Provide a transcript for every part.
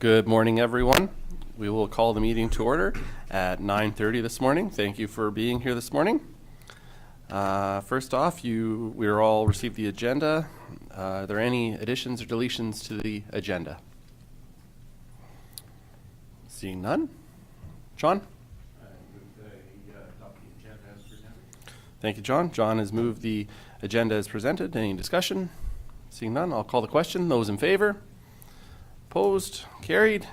Good morning, everyone. We will call the meeting to order at 9:30 this morning. Thank you for being here this morning. First off, we all received the agenda. Are there any additions or deletions to the agenda? Seeing none. John? Thank you, John. John has moved the agenda as presented. Any discussion? Seeing none, I'll call the question. Those in favor? Opposed? Carried.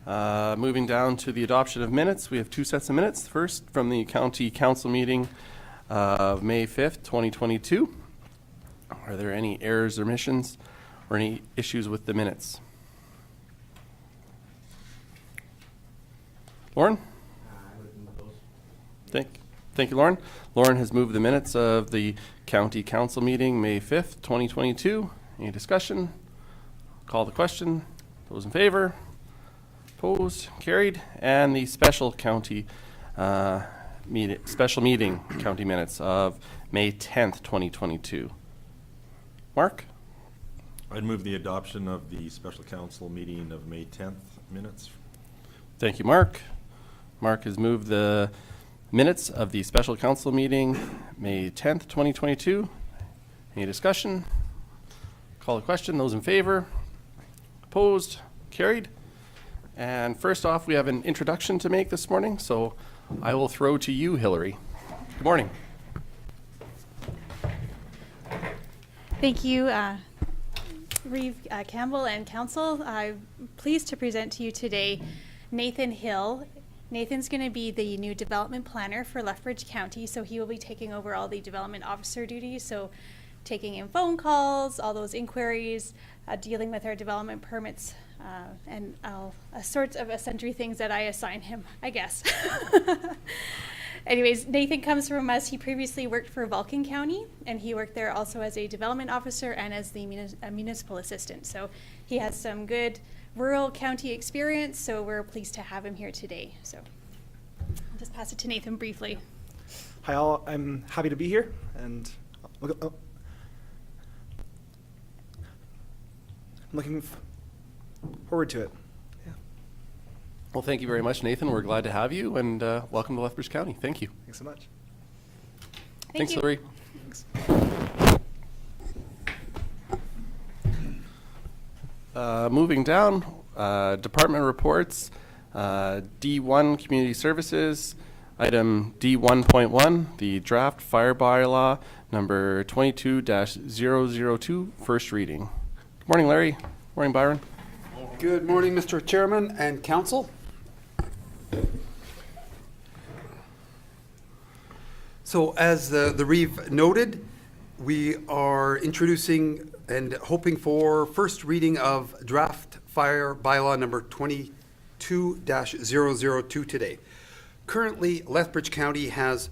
Moving down to the adoption of minutes, we have two sets of minutes. First, from the County Council meeting of May 5th, 2022. Are there any errors or omissions or any issues with the minutes? Lauren? Thank you, Lauren. Lauren has moved the minutes of the County Council meeting May 5th, 2022. Any discussion? Call the question. Those in favor? Opposed? Carried. And the special county meeting county minutes of May 10th, 2022. Mark? I'd move the adoption of the special council meeting of May 10th minutes. Thank you, Mark. Mark has moved the minutes of the special council meeting May 10th, 2022. Any discussion? Call the question. Those in favor? Opposed? Carried. And first off, we have an introduction to make this morning, so I will throw to you, Hillary. Good morning. Thank you, Reeve Campbell and Council. I'm pleased to present to you today Nathan Hill. Nathan's going to be the new development planner for Lethbridge County, so he will be taking over all the development officer duties, so taking in phone calls, all those inquiries, dealing with our development permits, and sorts of sundry things that I assign him, I guess. Anyways, Nathan comes from us. He previously worked for Vulcan County, and he worked there also as a development officer and as the municipal assistant. So he has some good rural county experience, so we're pleased to have him here today. So I'll just pass it to Nathan briefly. Hi all, I'm happy to be here, and I'm looking forward to it. Yeah. Well, thank you very much, Nathan. We're glad to have you, and welcome to Lethbridge County. Thank you. Thanks so much. Thanks, Hillary. Thanks. Moving down, department reports, D1 Community Services, item D1.1, the draft fire bylaw number 22-002, first reading. Good morning, Larry. Good morning, Byron. Good morning, Mr. Chairman and Council. So as the Reeve noted, we are introducing and hoping for first reading of draft fire bylaw number 22-002 today. Currently, Lethbridge County has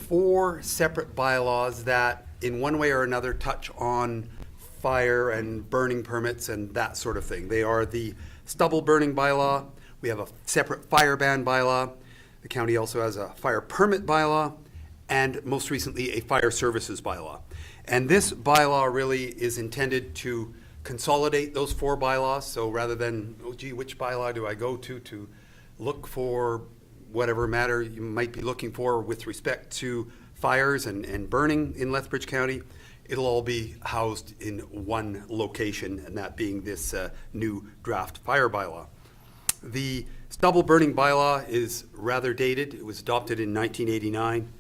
4 separate bylaws that in one way or another touch on fire and burning permits and that sort of thing. They are the stubble burning bylaw. We have a separate fire ban bylaw. The county also has a fire permit bylaw, and most recently a fire services bylaw. And this bylaw really is intended to consolidate those 4 bylaws. So rather than, oh gee, which bylaw do I go to look for whatever matter you might be looking for with respect to fires and burning in Lethbridge County, it'll all be housed in one location, and that being this new draft fire bylaw. The stubble burning bylaw is rather dated. It was adopted in 1989.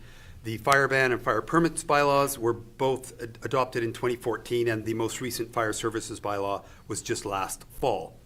The fire ban and fire permits bylaws were both adopted in 2014, and the most recent fire services bylaw was just last fall.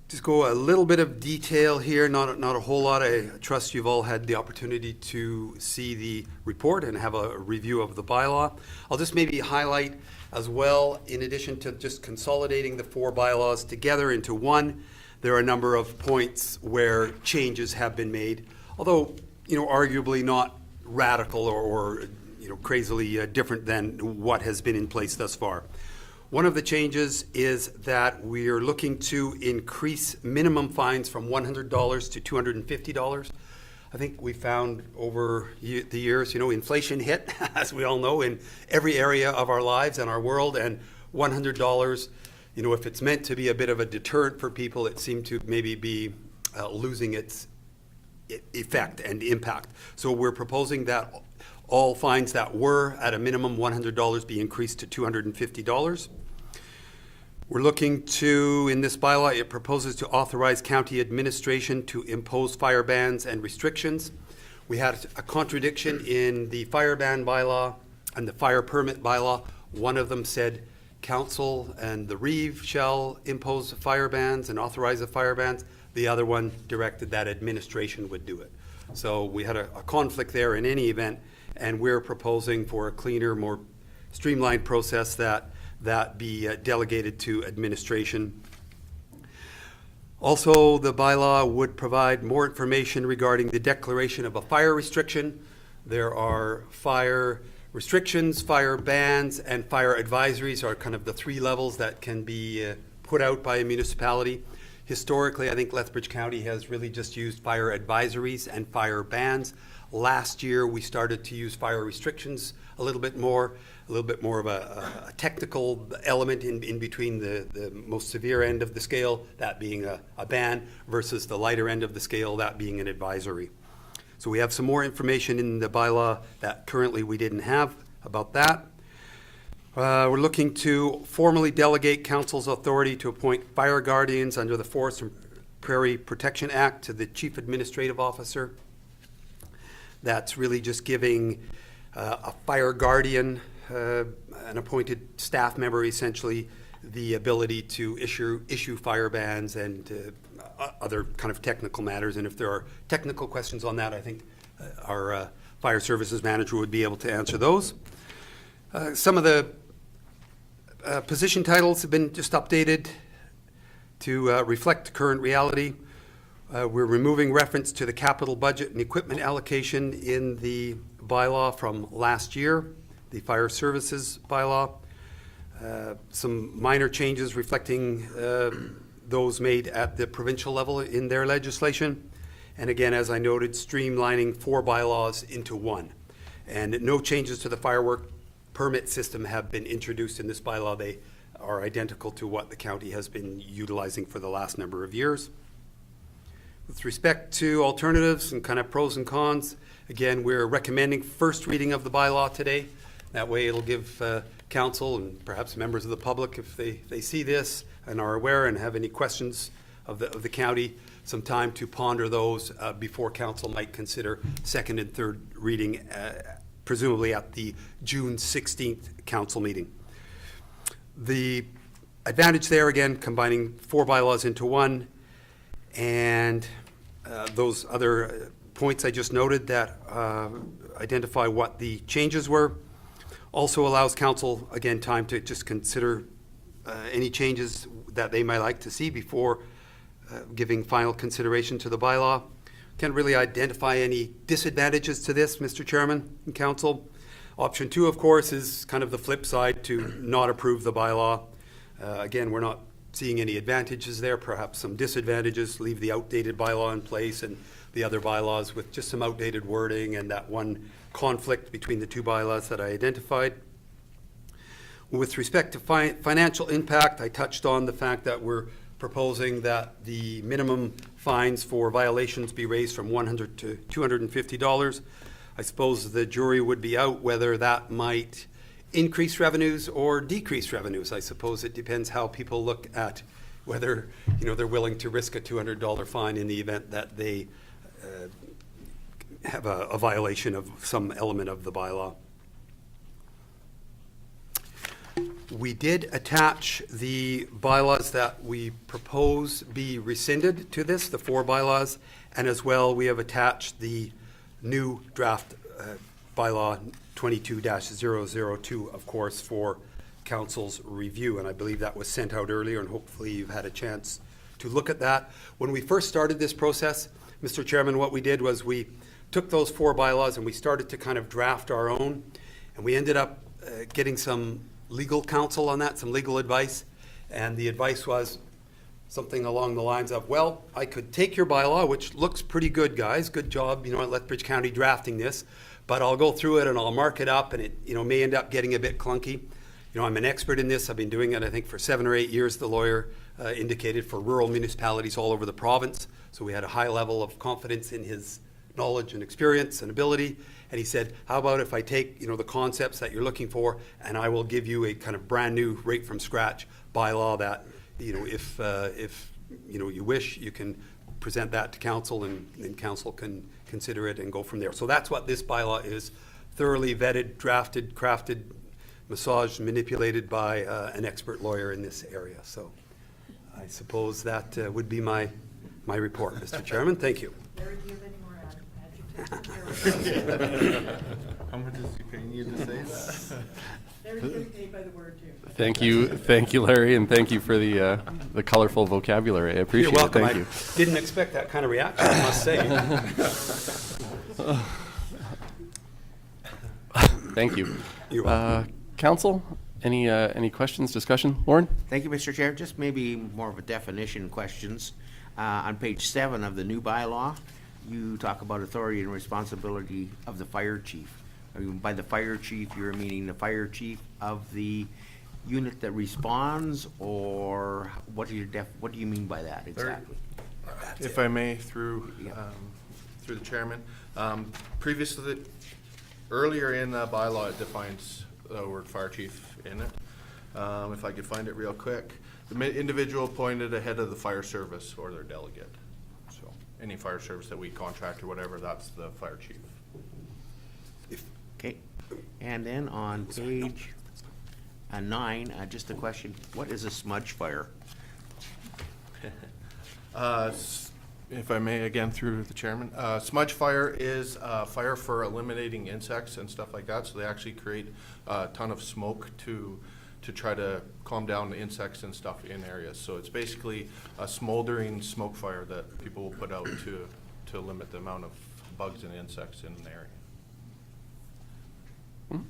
Just go a little bit of detail here, not a whole lot. I trust you've all had the opportunity to see the report and have a review of the bylaw. I'll just maybe highlight as well, in addition to just consolidating the 4 bylaws together into one, there are a number of points where changes have been made, although arguably not radical or crazily different than what has been in place thus far. One of the changes is that we are looking to increase minimum fines from $100 to $250. I think we found over the years, inflation hit, as we all know, in every area of our lives and our world, and $100 you know, if it's meant to be a bit of a deterrent for people, it seemed to maybe be losing its effect and impact. So we're proposing that all fines that were at a minimum $100 be increased to $250. We're looking to, in this bylaw, it proposes to authorize county administration to impose fire bans and restrictions. We had a contradiction in the fire ban bylaw and the fire permit bylaw. One of them said council and the reeve shall impose fire bans and authorize the fire bans. The other one directed that administration would do it. So we had a conflict there in any event, and we're proposing for a cleaner, more streamlined process that be delegated to administration. Also, the bylaw would provide more information regarding the declaration of a fire restriction. There are fire restrictions, fire bans, and fire advisories are kind of the three levels that can be put out by a municipality. Historically, I think Lethbridge County has really just used fire advisories and fire bans. Last year, we started to use fire restrictions a little bit more of a technical element in between the most severe end of the scale, that being a ban, versus the lighter end of the scale, that being an advisory. So we have some more information in the bylaw that currently we didn't have about that. We're looking to formally delegate council's authority to appoint fire guardians under the Forest and Prairie Protection Act to the Chief Administrative Officer. That's really just giving a fire guardian, an appointed staff member essentially, the ability to issue fire bans and other kind of technical matters. And if there are technical questions on that, I think our fire services manager would be able to answer those. Some of the position titles have been just updated to reflect current reality. We're removing reference to the capital budget and equipment allocation in the bylaw from last year, the fire services bylaw. Some minor changes reflecting those made at the provincial level in their legislation. And again, as I noted, streamlining 4 bylaws into one. And no changes to the firework permit system have been introduced in this bylaw. They are identical to what the county has been utilizing for the last number of years. With respect to alternatives and kind of pros and cons, again, we're recommending first reading of the bylaw today. That way it'll give council and perhaps members of the public, if they see this and are aware and have any questions of the county, some time to ponder those before council might consider second and third reading, presumably at the June 16th council meeting. The advantage there, again, combining 4 bylaws into one, and those other points I just noted that identify what the changes were. Also allows council, again, time to just consider any changes that they might like to see before giving final consideration to the bylaw. Can't really identify any disadvantages to this, Mr. Chairman and Council. Option 2, of course, is kind of the flip side, to not approve the bylaw. Again, we're not seeing any advantages there, perhaps some disadvantages, leave the outdated bylaw in place and the other bylaws with just some outdated wording and that one conflict between the 2 bylaws that I identified. With respect to financial impact, I touched on the fact that we're proposing that the minimum fines for violations be raised from $100 to $250. I suppose the jury would be out whether that might increase revenues or decrease revenues. I suppose it depends how people look at whether they're willing to risk a $200 fine in the event that they have a violation of some element of the bylaw. We did attach the bylaws that we propose be rescinded to this, the 4 bylaws, and as well we have attached the new draft bylaw 22-002, of course, for council's review, and I believe that was sent out earlier, and hopefully you've had a chance to look at that. When we first started this process, Mr. Chairman, what we did was we took those 4 bylaws and we started to kind of draft our own, and we ended up getting some legal counsel on that, some legal advice, and the advice was something along the lines of, well, I could take your bylaw, which looks pretty good, guys, good job, at Lethbridge County drafting this, but I'll go through it and I'll mark it up, and it, may end up getting a bit clunky. I'm an expert in this. I've been doing it, I think, for 7 or 8 years, the lawyer indicated, for rural municipalities all over the province. So we had a high level of confidence in his knowledge and experience and ability. And he said, how about if I take, the concepts that you're looking for, and I will give you a kind of brand new, right from scratch bylaw that, if you wish, you can present that to council, and council can consider it and go from there. So that's what this bylaw is: thoroughly vetted, drafted, crafted, massaged, manipulated by an expert lawyer in this area. So I suppose that would be my report, Mr. Chairman. Thank you. Larry, do you have any more adjectives? How much is he paying you to say that? Larry's getting paid by the word too. Thank you, Larry, and thank you for the colorful vocabulary. I appreciate You're welcome. it. Thank you. I didn't expect that kind of reaction, I must say. Thank you. You're welcome. Council, any questions, discussion? Lauren? Thank you, Mr. Chair. Just maybe more of a definition questions. On page 7 of the new bylaw, you talk about authority and responsibility of the fire chief. By the fire chief, you're meaning the fire chief of the unit that responds, or what do you mean by that exactly? If I may, through the chairman, previously, earlier in the bylaw, it defines the word fire chief in it. If I could find it real quick, the individual appointed ahead of the fire service or their delegate. So any fire service that we contract or whatever, that's the fire chief. Okay. And then on page 9, just a question: what is a smudge fire? If I may, again, through the chairman, smudge fire is fire for eliminating insects and stuff like that. So they actually create a ton of smoke to try to calm down the insects and stuff in areas. So it's basically a smoldering smoke fire that people will put out to limit the amount of bugs and insects in an area.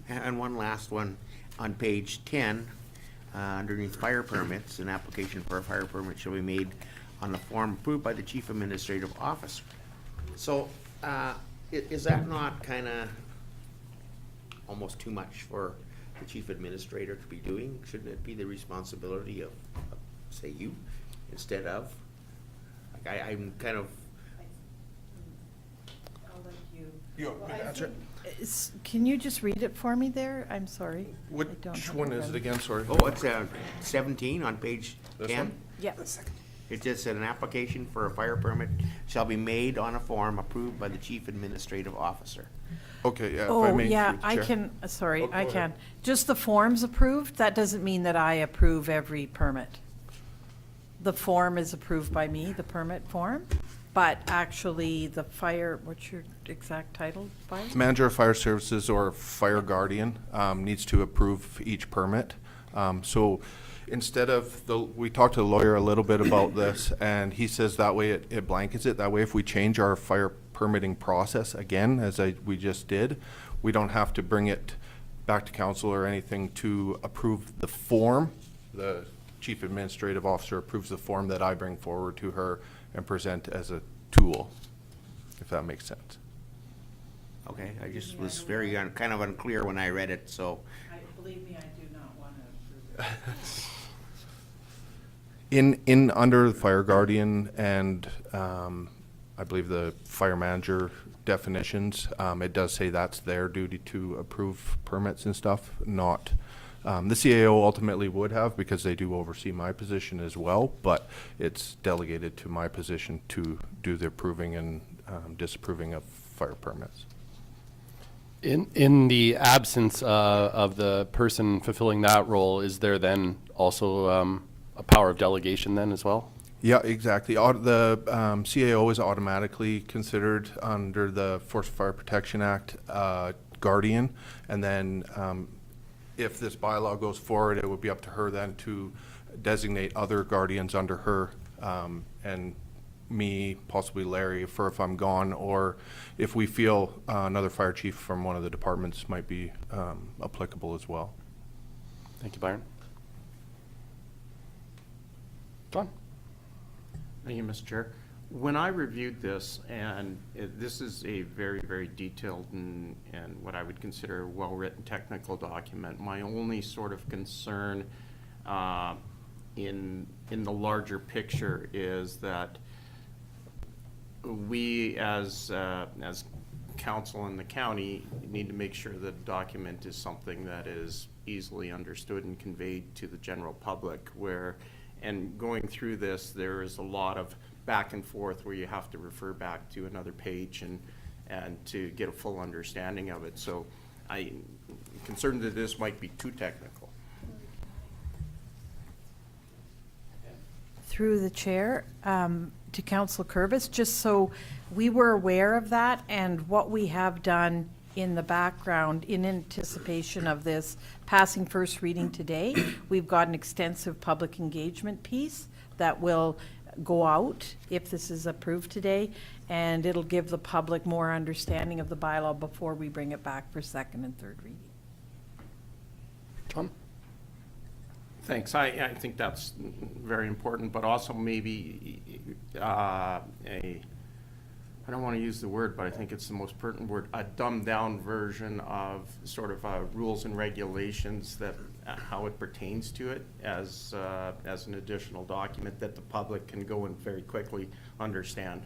And one last one, on page 10, underneath fire permits, an application for a fire permit shall be made on a form approved by the chief administrative officer. So, is that not kind of almost too much for the chief administrator to be doing? Shouldn't it be the responsibility of say, you, instead of? Like, I'm kind of... I'll let you. You want me to answer it? Can you just read it for me there? I'm sorry. Which one is it again, sorry? Oh, it's 17 on page This 10? one? Yeah. It just said an application for a fire permit shall be made on a form approved by the chief administrative officer. Okay, yeah, if I Oh, may. yeah, through the I chair. can, sorry, Oh, go I ahead. can. Just the forms approved, that doesn't mean that I approve every permit. The form is approved by me, the permit form, but actually the fire, what's your exact title, fire? Manager of Fire Services or Fire Guardian needs to approve each permit. So instead of we talked to the lawyer a little bit about this, and he says that way it blankets it. That way, if we change our fire permitting process again, as we just did, we don't have to bring it back to council or anything to approve the form. The chief administrative officer approves the form that I bring forward to her and present as a tool, if that makes sense. Okay, I just was very kind of unclear when I read it, so. Believe me, I do not want to approve it. In under the fire guardian and I believe the fire manager definitions, it does say that's their duty to approve permits and stuff, not the CAO ultimately would have, because they do oversee my position as well, but it's delegated to my position to do the approving and disapproving of fire permits. In the absence of the person fulfilling that role, is there then also a power of delegation then as well? Yeah, exactly. The CAO is automatically considered under the Forest Fire Protection Act guardian, and then if this bylaw goes forward, it would be up to her then to designate other guardians under her, and me, possibly Larry, for if I'm gone, or if we feel another fire chief from one of the departments might be applicable as well. Thank you, Byron. John? Thank you, Mr. Chair. when I reviewed this, and this is a very, very detailed and what I would consider a well-written technical document, my only sort of concern in the larger picture is that we as council in the county need to make sure that the document is something that is easily understood and conveyed to the general public, and going through this, there is a lot of back and forth where you have to refer back to another page and to get a full understanding of it. So I'm concerned that this might be too technical. Through the chair, to Councillor Curvis, just so we were aware of that and what we have done in the background in anticipation of this passing first reading today. We've got an extensive public engagement piece that will go out if this is approved today, and it'll give the public more understanding of the bylaw before we bring it back for second and third reading. John? Thanks. I think that's very important, but also maybe I don't want to use the word, but I think it's the most pertinent word, a dumbed down version of sort of rules and regulations that how it pertains to it as an additional document that the public can go and very quickly understand.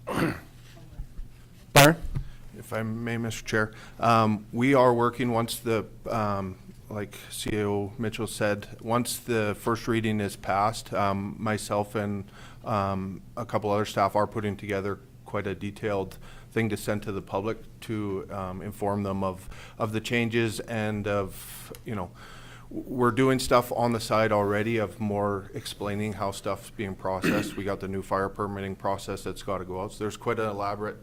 Byron? If I may, Mr. Chair, we are working once the, like CEO Mitchell said, once the first reading is passed, myself and a couple other staff are putting together quite a detailed thing to send to the public to inform them of the changes and of, we're doing stuff on the side already of more explaining how stuff's being processed. We got the new fire permitting process that's got to go out. So there's quite an elaborate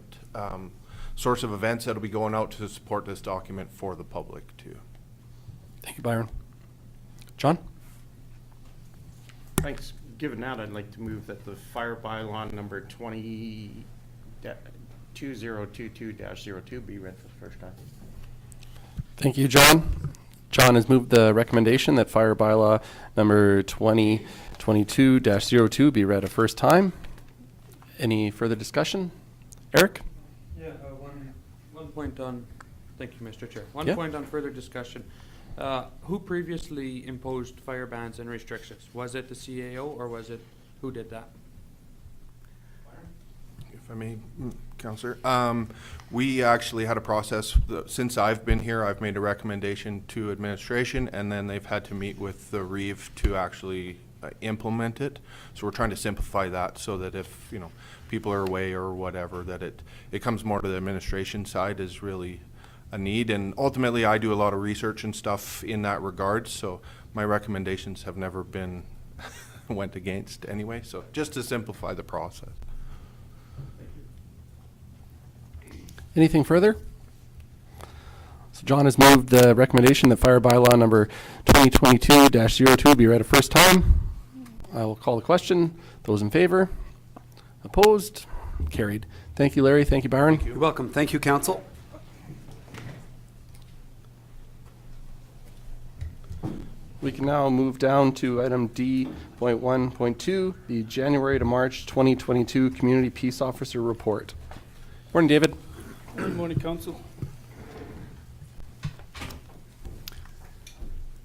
source of events that'll be going out to support this document for the public too. Thank you, Byron. John? Thanks. Given that, I'd like to move that the fire bylaw number 2022-02 be read for the first time. Thank you, John. John has moved the recommendation that fire bylaw number 2022-02 be read a first time. Any further discussion? Eric? Yeah, one point on, thank you, Mr. Chair. One Yeah. point on further discussion. Who previously imposed fire bans and restrictions? Was it the CAO or was it, who did that? If I may, Councillor, we actually had a process, since I've been here, I've made a recommendation to administration, and then they've had to meet with the REEV to actually implement it. So we're trying to simplify that so that if, people are away or whatever, that it comes more to the administration side is really a need. And ultimately, I do a lot of research and stuff in that regard, so my recommendations have never been went against anyway, so just to simplify the process. Anything further? So John has moved the recommendation that fire bylaw number 2022-02 be read a first time. I will call the question. Those in favor? Opposed? Carried. Thank you, Larry. Thank you, Byron. You're welcome. Thank you, Council. We can now move down to item D.1.2, the January to March 2022 Community Peace Officer Report. Morning, David. Good morning, Council.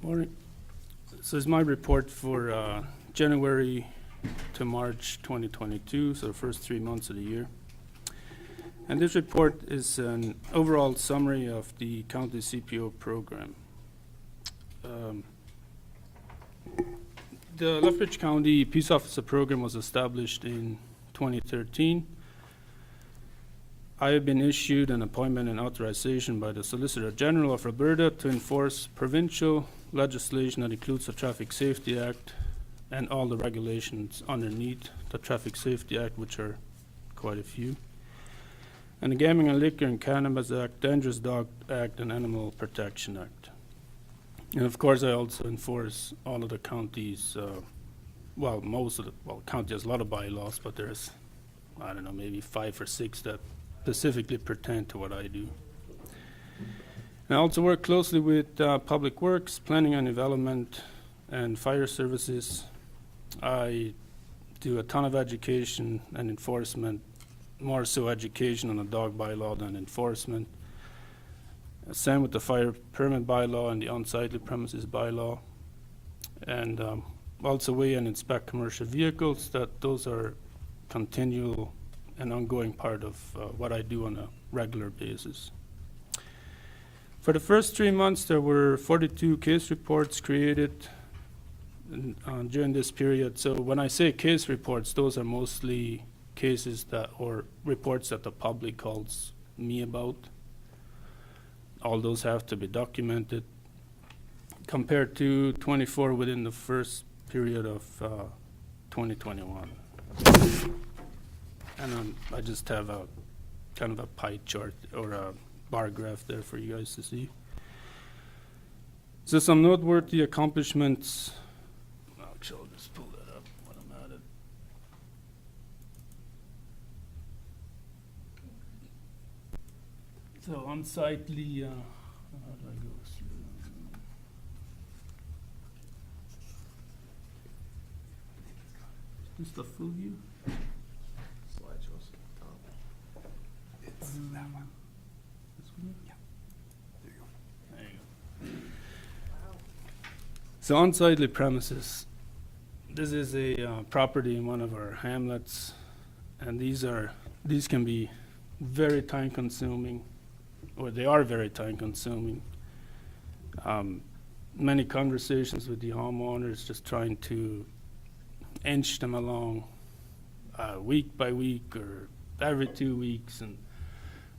Morning. So it's my report for January to March 2022, so the first 3 months of the year. And this report is an overall summary of the county CPO program. The Lethbridge County Peace Officer Program was established in 2013. I have been issued an appointment and authorization by the Solicitor General of Alberta to enforce provincial legislation that includes the Traffic Safety Act and all the regulations underneath the Traffic Safety Act, which are quite a few, and the Gaming and Liquor and Cannabis Act, Dangerous Dog Act, and Animal Protection Act. And of course, I also enforce all of the counties, county has a lot of bylaws, but there's, I don't know, maybe 5 or 6 that specifically pertain to what I do. And I also work closely with Public Works, Planning and Development, and Fire Services. I do a ton of education and enforcement, more so education on the dog bylaw than enforcement. Same with the fire permit bylaw and the unsightly premises bylaw. And also weigh and inspect commercial vehicles, that those are continual and ongoing part of what I do on a regular basis. For the first 3 months, there were 42 case reports created during this period. So when I say case reports, those are mostly cases that, or reports that the public calls me about. All those have to be documented, compared to 24 within the first period of 2021. And I just have a kind of a pie chart or a bar graph there for you guys to see. So some noteworthy accomplishments. Actually, I'll just pull that up when I'm at it. So unsightly, how do I go through? Is this the full view? Slideshows at the top. It's that one. This one? Yeah. There you go. There you go. So unsightly premises. This is a property in one of our hamlets, and these can be very time consuming, or they are very time consuming. Many conversations with the homeowners, just trying to inch them along week by week or every 2 weeks. And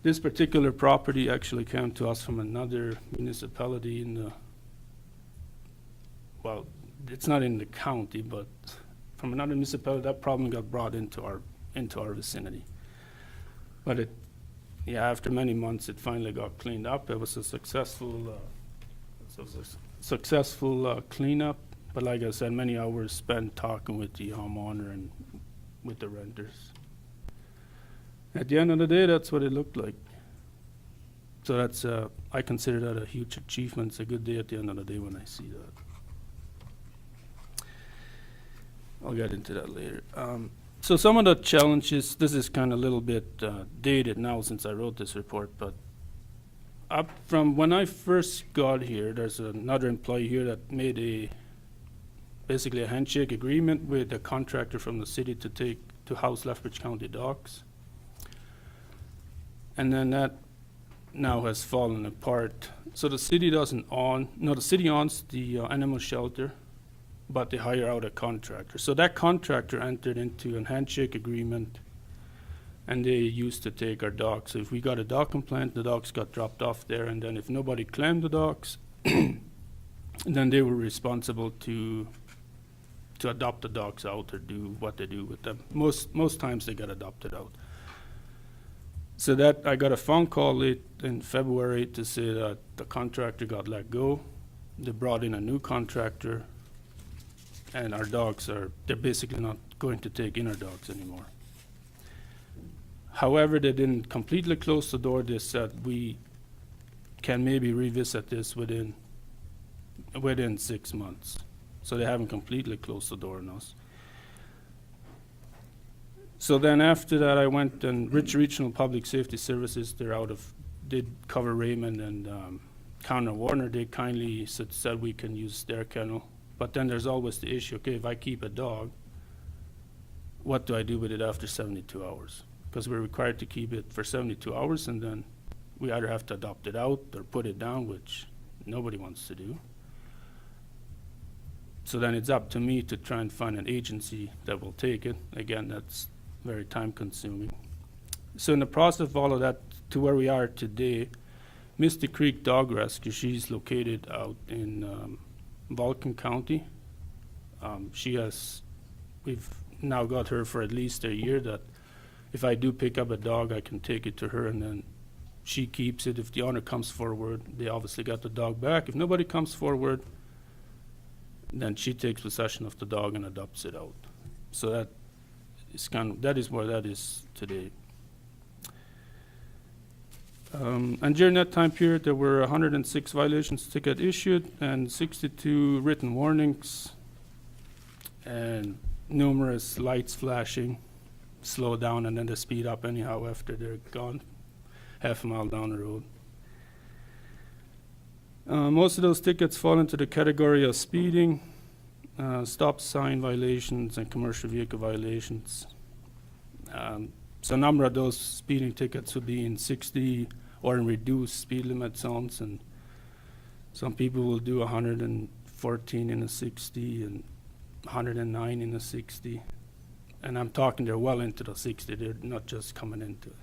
this particular property actually came to us from another municipality in the, well, it's not in the county, but from another municipality. That problem got brought into our vicinity. But after many months, it finally got cleaned up. It was a successful cleanup. But like I said, many hours spent talking with the homeowner and with the renters. At the end of the day, that's what it looked like. So that's I consider that a huge achievement. It's a good day at the end of the day when I see that. I'll get into that later. So some of the challenges, this is kind of a little bit dated now since I wrote this report, but up from when I first got here, there's another employee here that made basically a handshake agreement with a contractor from the city to house Lethbridge County docks. And then that now has fallen apart. So the city the city owns the animal shelter, but they hire out a contractor. So that contractor entered into a handshake agreement, and they used to take our docks. So if we got a dock complaint, the docks got dropped off there, and then if nobody claimed the docks, then they were responsible to adopt the docks out or do what they do with them. Most times they got adopted out. So that I got a phone call late in February to say that the contractor got let go. They brought in a new contractor, and our dogs they're basically not going to take in our dogs anymore. However, they didn't completely close the door. They said we can maybe revisit this within 6 months. So they haven't completely closed the door on us. So then after that, I went and Rich Regional Public Safety Services, did cover Raymond and Counter Warner. They kindly said we can use their kennel. But then there's always the issue, okay, if I keep a dog, what do I do with it after 72 hours? Because we're required to keep it for 72 hours, and then we either have to adopt it out or put it down, which nobody wants to do. So then it's up to me to try and find an agency that will take it. Again, that's very time consuming. So in the process of all of that, to where we are today, Misty Creek Dog Rescue, she's located out in Vulcan County. We've now got her for at least a year, that if I do pick up a dog, I can take it to her, and then she keeps it. If the owner comes forward, they obviously got the dog back. If nobody comes forward, then she takes possession of the dog and adopts it out. So that is where that is today. And during that time period, there were 106 violations ticket issued and 62 written warnings. And numerous lights flashing, slow down, and then they speed up anyhow after they're gone, half a mile down the road. Most of those tickets fall into the category of speeding, stop sign violations, and commercial vehicle violations. So a number of those speeding tickets would be in 60 or in reduced speed limit zones, and some people will do 114 in a 60 and 109 in a 60. And I'm talking they're well into the 60, they're not just coming into it.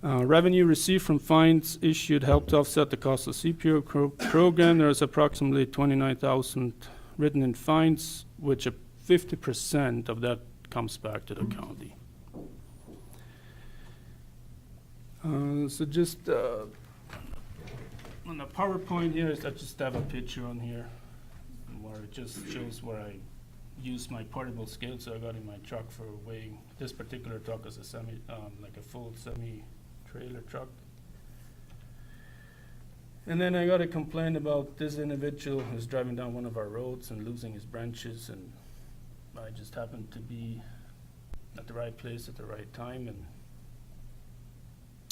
Revenue received from fines issued helped offset the cost of CPO program. There's approximately 29,000 written in fines, which 50% of that comes back to the county. So just on the PowerPoint here, I just have a picture on here where it just shows where I use my portable scale. So I got in my truck for weighing. This particular truck is a like a full semi-trailer truck. And then I got a complaint about this individual who's driving down one of our roads and losing his branches, and I just happened to be at the right place at the right time, and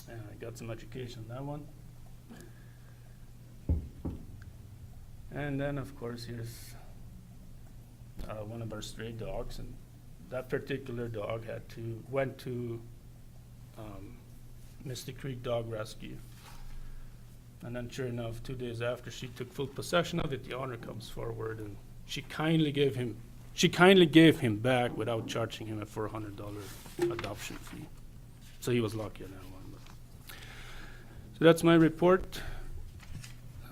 I got some education on that one. And then, of course, here's one of our stray dogs, and that particular dog went to Mystic Creek Dog Rescue. And then sure enough, 2 days after she took full possession of it, the owner comes forward, and she kindly gave him back without charging him a $400 adoption fee. So he was lucky on that one. So that's my report.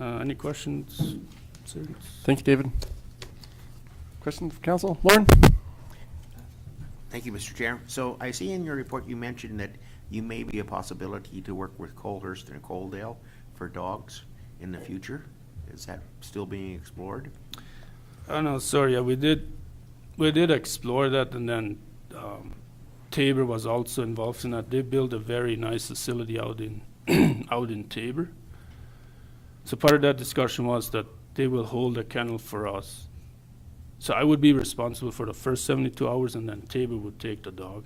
Any questions? Thank you, David. Questions from council? Lauren? Thank you, Mr. Chair. So I see in your report you mentioned that you may be a possibility to work with Colhurst and Coaldale for dogs in the future. Is that still being explored? Oh no, sorry. Yeah, we did explore that, and then Tabor was also involved in that. They built a very nice facility out in out in Tabor. So part of that discussion was that they will hold a kennel for us. So I would be responsible for the first 72 hours, and then Tabor would take the dog.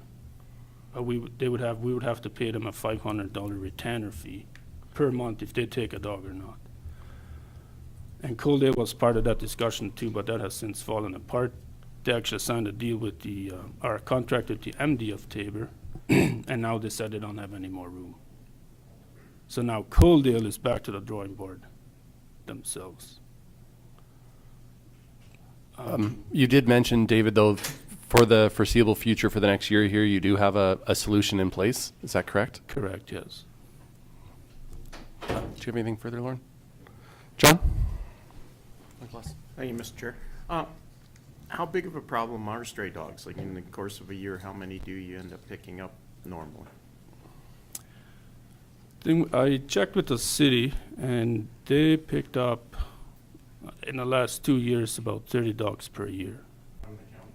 We would have to pay them a $500 retainer fee per month if they take a dog or not. And Coaldale was part of that discussion too, but that has since fallen apart. They actually signed a deal with our contract with the MD of Tabor, and now they said they don't have any more room. So now Coaldale is back to the drawing board themselves. You did mention, David, though, for the foreseeable future for the next year here, you do have a solution in place. Is that correct? Correct, yes. Do you have anything further, Lauren? John? Thank you, Mr. Chair. How big of a problem are stray dogs? Like in the course of a year, how many do you end up picking up normally? I checked with the city, and they picked up, in the last 2 years, about 30 dogs per year. From the county?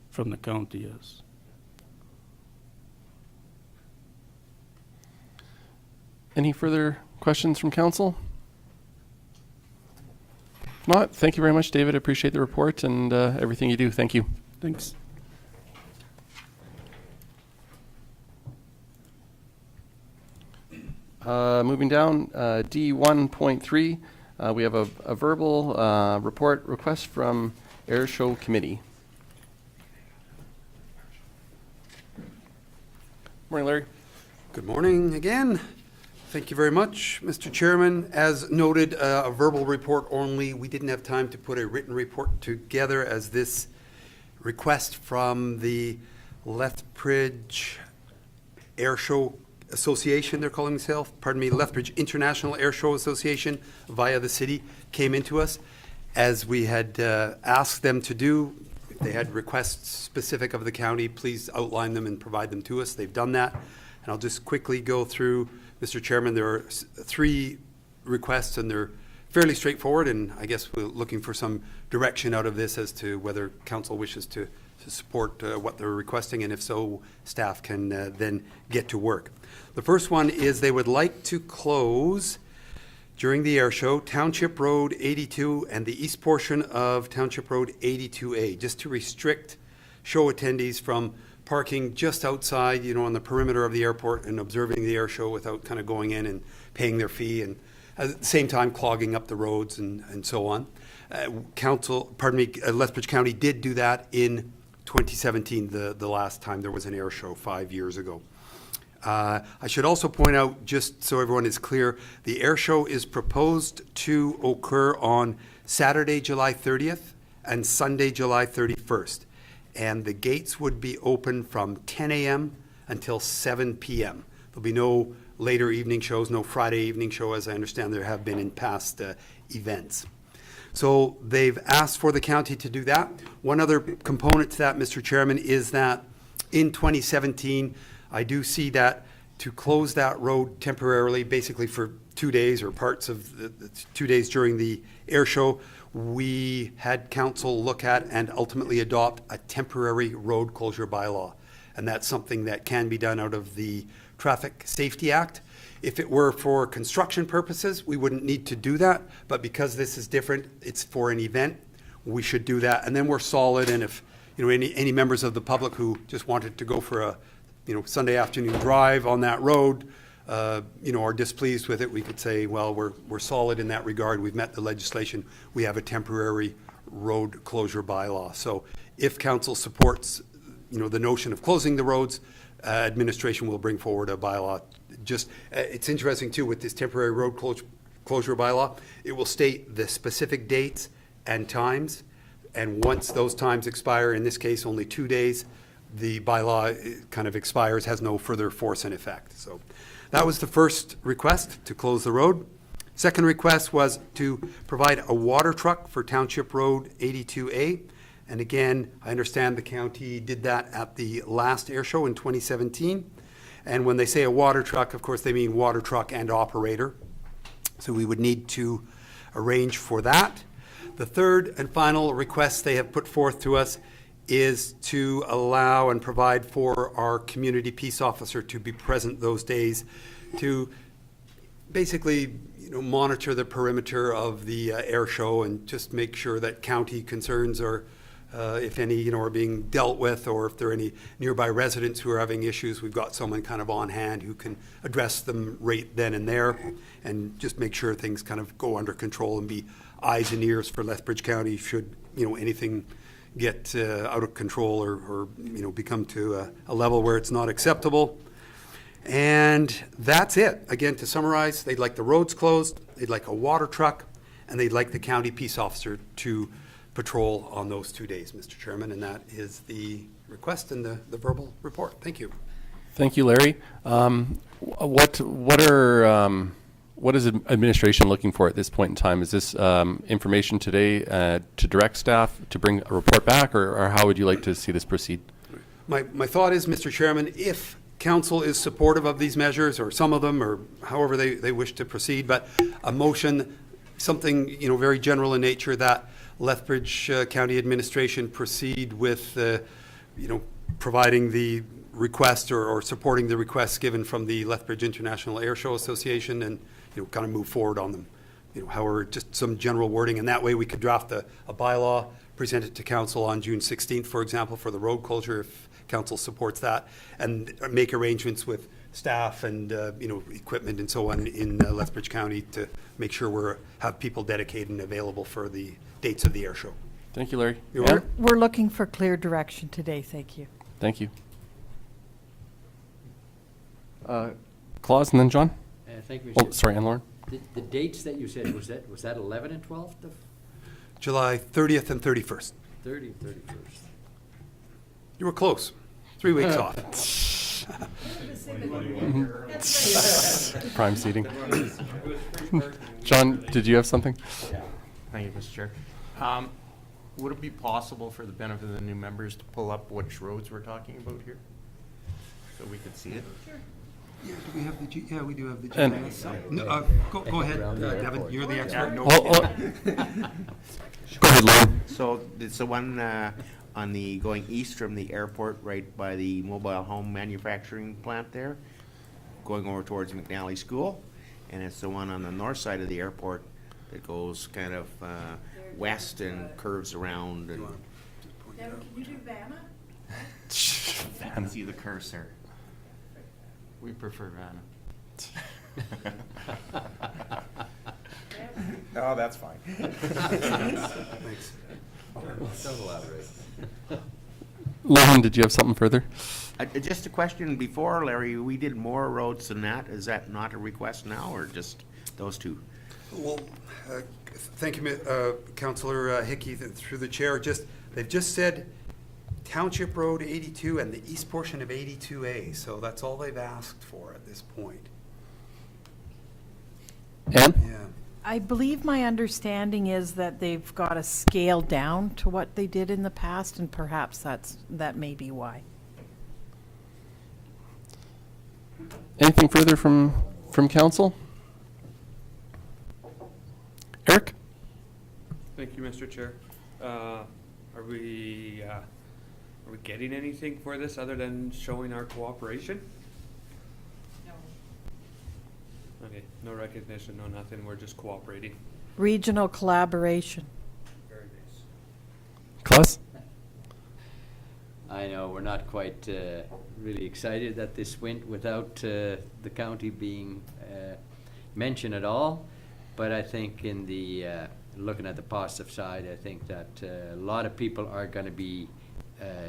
From the county, yes. Any further questions from council? If not, thank you very much, David. I appreciate the report and everything you do. Thank you. Thanks. Moving down, D1.3, we have a verbal report request from Air Show Committee. Morning, Larry. Good morning again. Thank you very much, Mr. Chairman. As noted, a verbal report only. We didn't have time to put a written report together as this request from the Lethbridge Air Show Association, they're calling themselves, Lethbridge International Air Show Association via the city came into us. As we had asked them to do, if they had requests specific of the county, please outline them and provide them to us. They've done that. And I'll just quickly go through, Mr. Chairman, there are 3 requests and they're fairly straightforward, and I guess we're looking for some direction out of this as to whether council wishes to support what they're requesting, and if so, staff can then get to work. The first one is they would like to close during the air show, Township Road 82 and the east portion of Township Road 82A, just to restrict show attendees from parking just outside, on the perimeter of the airport and observing the air show without kind of going in and paying their fee, and at the same time clogging up the roads and so on. Lethbridge County did do that in 2017, the last time there was an air show 5 years ago. I should also point out, just so everyone is clear, the air show is proposed to occur on Saturday, July 30th and Sunday, July 31st. And the gates would be open from 10 a.m. until 7 p.m. There'll be no later evening shows, no Friday evening show, as I understand there have been in past events. So they've asked for the county to do that. One other component to that, Mr. Chairman, is that in 2017, I do see that to close that road temporarily, basically for 2 days or parts of the 2 days during the air show, we had council look at and ultimately adopt a temporary road closure bylaw. And that's something that can be done out of the Traffic Safety Act. If it were for construction purposes, we wouldn't need to do that. But because this is different, it's for an event, we should do that. And then we're solid. And if any members of the public who just wanted to go for a Sunday afternoon drive on that road, are displeased with it, we could say, well, we're solid in that regard. We've met the legislation. We have a temporary road closure bylaw. So if council supports, the notion of closing the roads, administration will bring forward a bylaw. It's interesting too, with this temporary road closure bylaw, it will state the specific dates and times. And once those times expire, in this case, only 2 days, the bylaw kind of expires, has no further force and effect. So that was the first request, to close the road. Second request was to provide a water truck for Township Road 82A. And again, I understand the county did that at the last air show in 2017. And when they say a water truck, of course, they mean water truck and operator. So we would need to arrange for that. The third and final request they have put forth to us is to allow and provide for our community peace officer to be present those days to basically monitor the perimeter of the air show and just make sure that county concerns are, if any, are being dealt with, or if there are any nearby residents who are having issues, we've got someone kind of on hand who can address them right then and there and just make sure things kind of go under control and be eyes and ears for Lethbridge County should, anything get out of control or become to a level where it's not acceptable. And that's it. Again, to summarize, they'd like the roads closed, they'd like a water truck, and they'd like the county peace officer to patrol on those 2 days, Mr. Chairman, and that is the request and the verbal report. Thank you. Thank you, Larry. What is administration looking for at this point in time? Is this information today to direct staff to bring a report back, or how would you like to see this proceed? My thought is, Mr. Chairman, if council is supportive of these measures, or some of them, or however they wish to proceed, but a motion, something very general in nature, that Lethbridge County Administration proceed with providing the request or supporting the requests given from the Lethbridge International Air Show Association, and kind of move forward on them. However, just some general wording, and that way we could draft a bylaw, present it to council on June 16th, for example, for the road closure, if council supports that, and make arrangements with staff and equipment and so on in Lethbridge County to make sure we have people dedicated and available for the dates of the air show. Thank you, Larry. We're looking for clear direction today. Thank you. Thank you. Claus and then John? Thank you. Oh, sorry, and Lauren? The dates that you said, was that 11 and 12th? July 30th and 31st. 30 and 31st. You were close. 3 weeks off. Prime seating. John, did you have something? Yeah. Thank you, Mr. Chair. Would it be possible, for the benefit of the new members, to pull up which roads we're talking about here, so we could see it? Sure. Yeah, do we have the yeah, we do have the And- No, go ahead, Devin. You're the expert. Go ahead, Lauren. So it's the one on the going east from the airport, right by the mobile home manufacturing plant there, going over towards McNally School. and it's the one on the north side of the airport that goes kind of west and curves around. And Can you do Vanna? You can see the cursor. We prefer Vanna. No, that's fine. Thanks. Don't elaborate. Lauren, did you have something further? Just a question before, Larry, we did more roads than that. Is that not a request now, or just those two? Well, thank you, Councillor Hickey, through the chair. They've just said Township Road 82 and the east portion of 82A, so that's all they've asked for at this point. Ann? Yeah. I believe my understanding is that they've got to scale down to what they did in the past, and perhaps that may be why. Anything further from council? Eric? Thank you, Mr. Chair. Are we getting anything for this other than showing our cooperation? No. Okay, no recognition, no nothing, we're just cooperating. Regional collaboration. Very nice. Klaus? I know, we're not quite really excited that this went without the county being mentioned at all. But I think in the, looking at the positive side, I think that a lot of people are going to be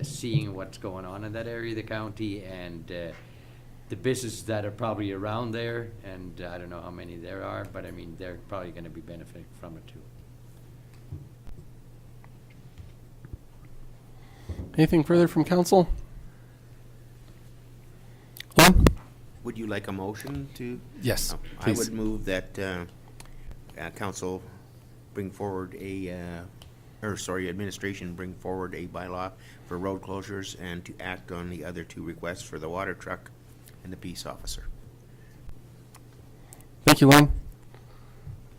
seeing what's going on in that area of the county, and the businesses that are probably around there, and I don't know how many there are, but I mean, they're probably going to be benefiting from it too. Anything further from council? Lauren? Would you like a motion to? Yes, I please. would move that council bring forward administration bring forward a bylaw for road closures and to act on the other two requests for the water truck and the peace officer. Thank you, Lauren.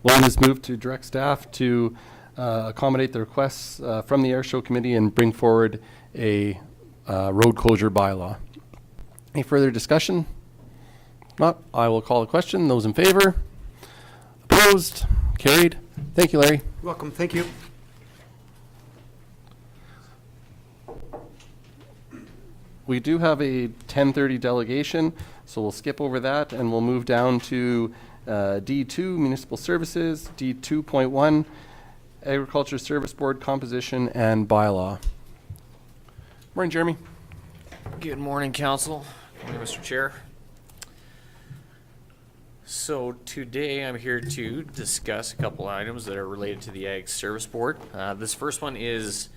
Lauren has moved to direct staff to accommodate the requests from the Air Show Committee and bring forward a road closure bylaw. Any further discussion? Not, I will call the question. Those in favor? Opposed? Carried. Thank you, Larry. Welcome, thank you. We do have a 10:30 delegation, so we'll skip over that and we'll move down to D2, Municipal Services, D2.1, Agriculture Service Board composition and bylaw. Morning, Jeremy. Good morning, Council. Good morning, Mr. Chair. So today I'm here to discuss a couple items that are related to the Ag Service Board. This first one is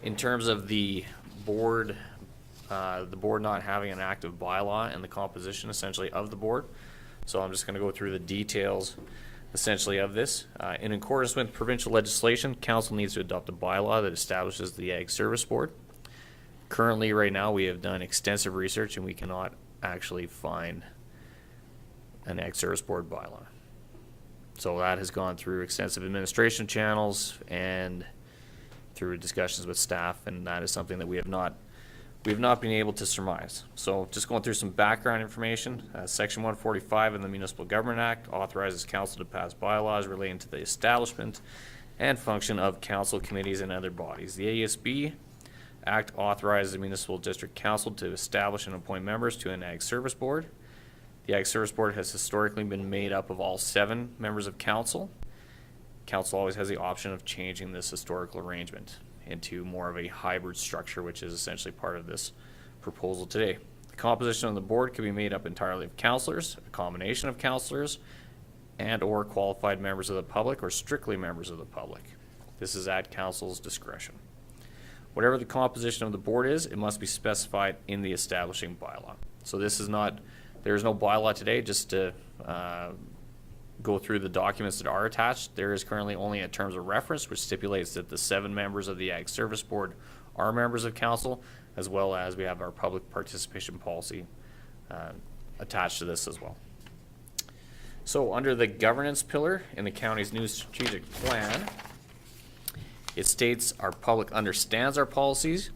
in terms of the board not having an active bylaw and the composition essentially of the board. So I'm just going to go through the details essentially of this. In accordance with provincial legislation, Council needs to adopt a bylaw that establishes the Ag Service Board. Currently, right now, we have done extensive research and we cannot actually find an Ag Service Board bylaw. So that has gone through extensive administration channels and through discussions with staff, and that is something that we have not been able to surmise. So just going through some background information, Section 145 of the Municipal Government Act authorizes council to pass bylaws relating to the establishment and function of council committees and other bodies. The ASB Act authorizes the Municipal District Council to establish and appoint members to an Ag Service Board. The Ag Service Board has historically been made up of all 7 members of council. Council always has the option of changing this historical arrangement into more of a hybrid structure, which is essentially part of this proposal today. The composition of the board can be made up entirely of councillors, a combination of councillors, and or qualified members of the public or strictly members of the public. This is at council's discretion. Whatever the composition of the board is, it must be specified in the establishing bylaw. So this is not, there is no bylaw today. Just to go through the documents that are attached, there is currently only a terms of reference which stipulates that the 7 members of the Ag Service Board are members of council, as well as we have our public participation policy attached to this as well. So under the governance pillar in the county's new strategic plan, it states our public understands our policies,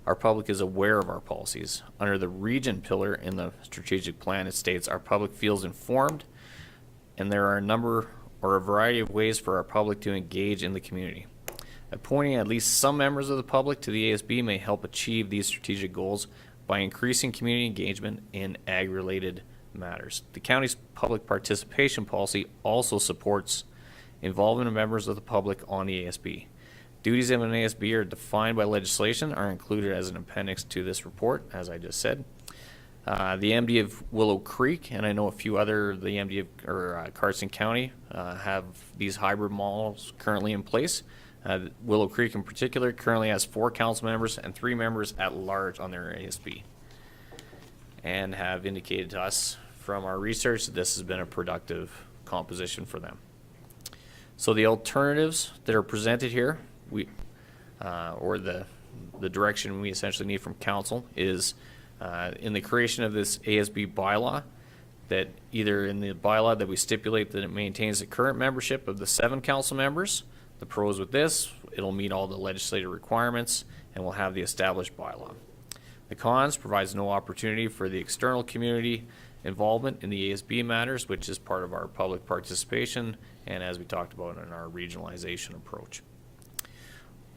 our public is aware of our policies. Under the region pillar in the strategic plan, it states our public feels informed and there are a number or a variety of ways for our public to engage in the community. Appointing at least some members of the public to the ASB may help achieve these strategic goals by increasing community engagement in ag-related matters. The county's public participation policy also supports involvement of members of the public on the ASB. Duties of an ASB are defined by legislation, are included as an appendix to this report, as I just said. The MD of Willow Creek, and I know a few other, the MD of Carson County have these hybrid models currently in place. Willow Creek in particular currently has 4 council members and 3 members at large on their ASB, and have indicated to us from our research that this has been a productive composition for them. So the alternatives that are presented here, or the direction we essentially need from council is in the creation of this ASB bylaw, that either in the bylaw that we stipulate that it maintains the current membership of the 7 council members. The pros with this, it'll meet all the legislative requirements and will have the established bylaw. The cons provides no opportunity for the external community involvement in the ASB matters, which is part of our public participation and as we talked about in our regionalization approach.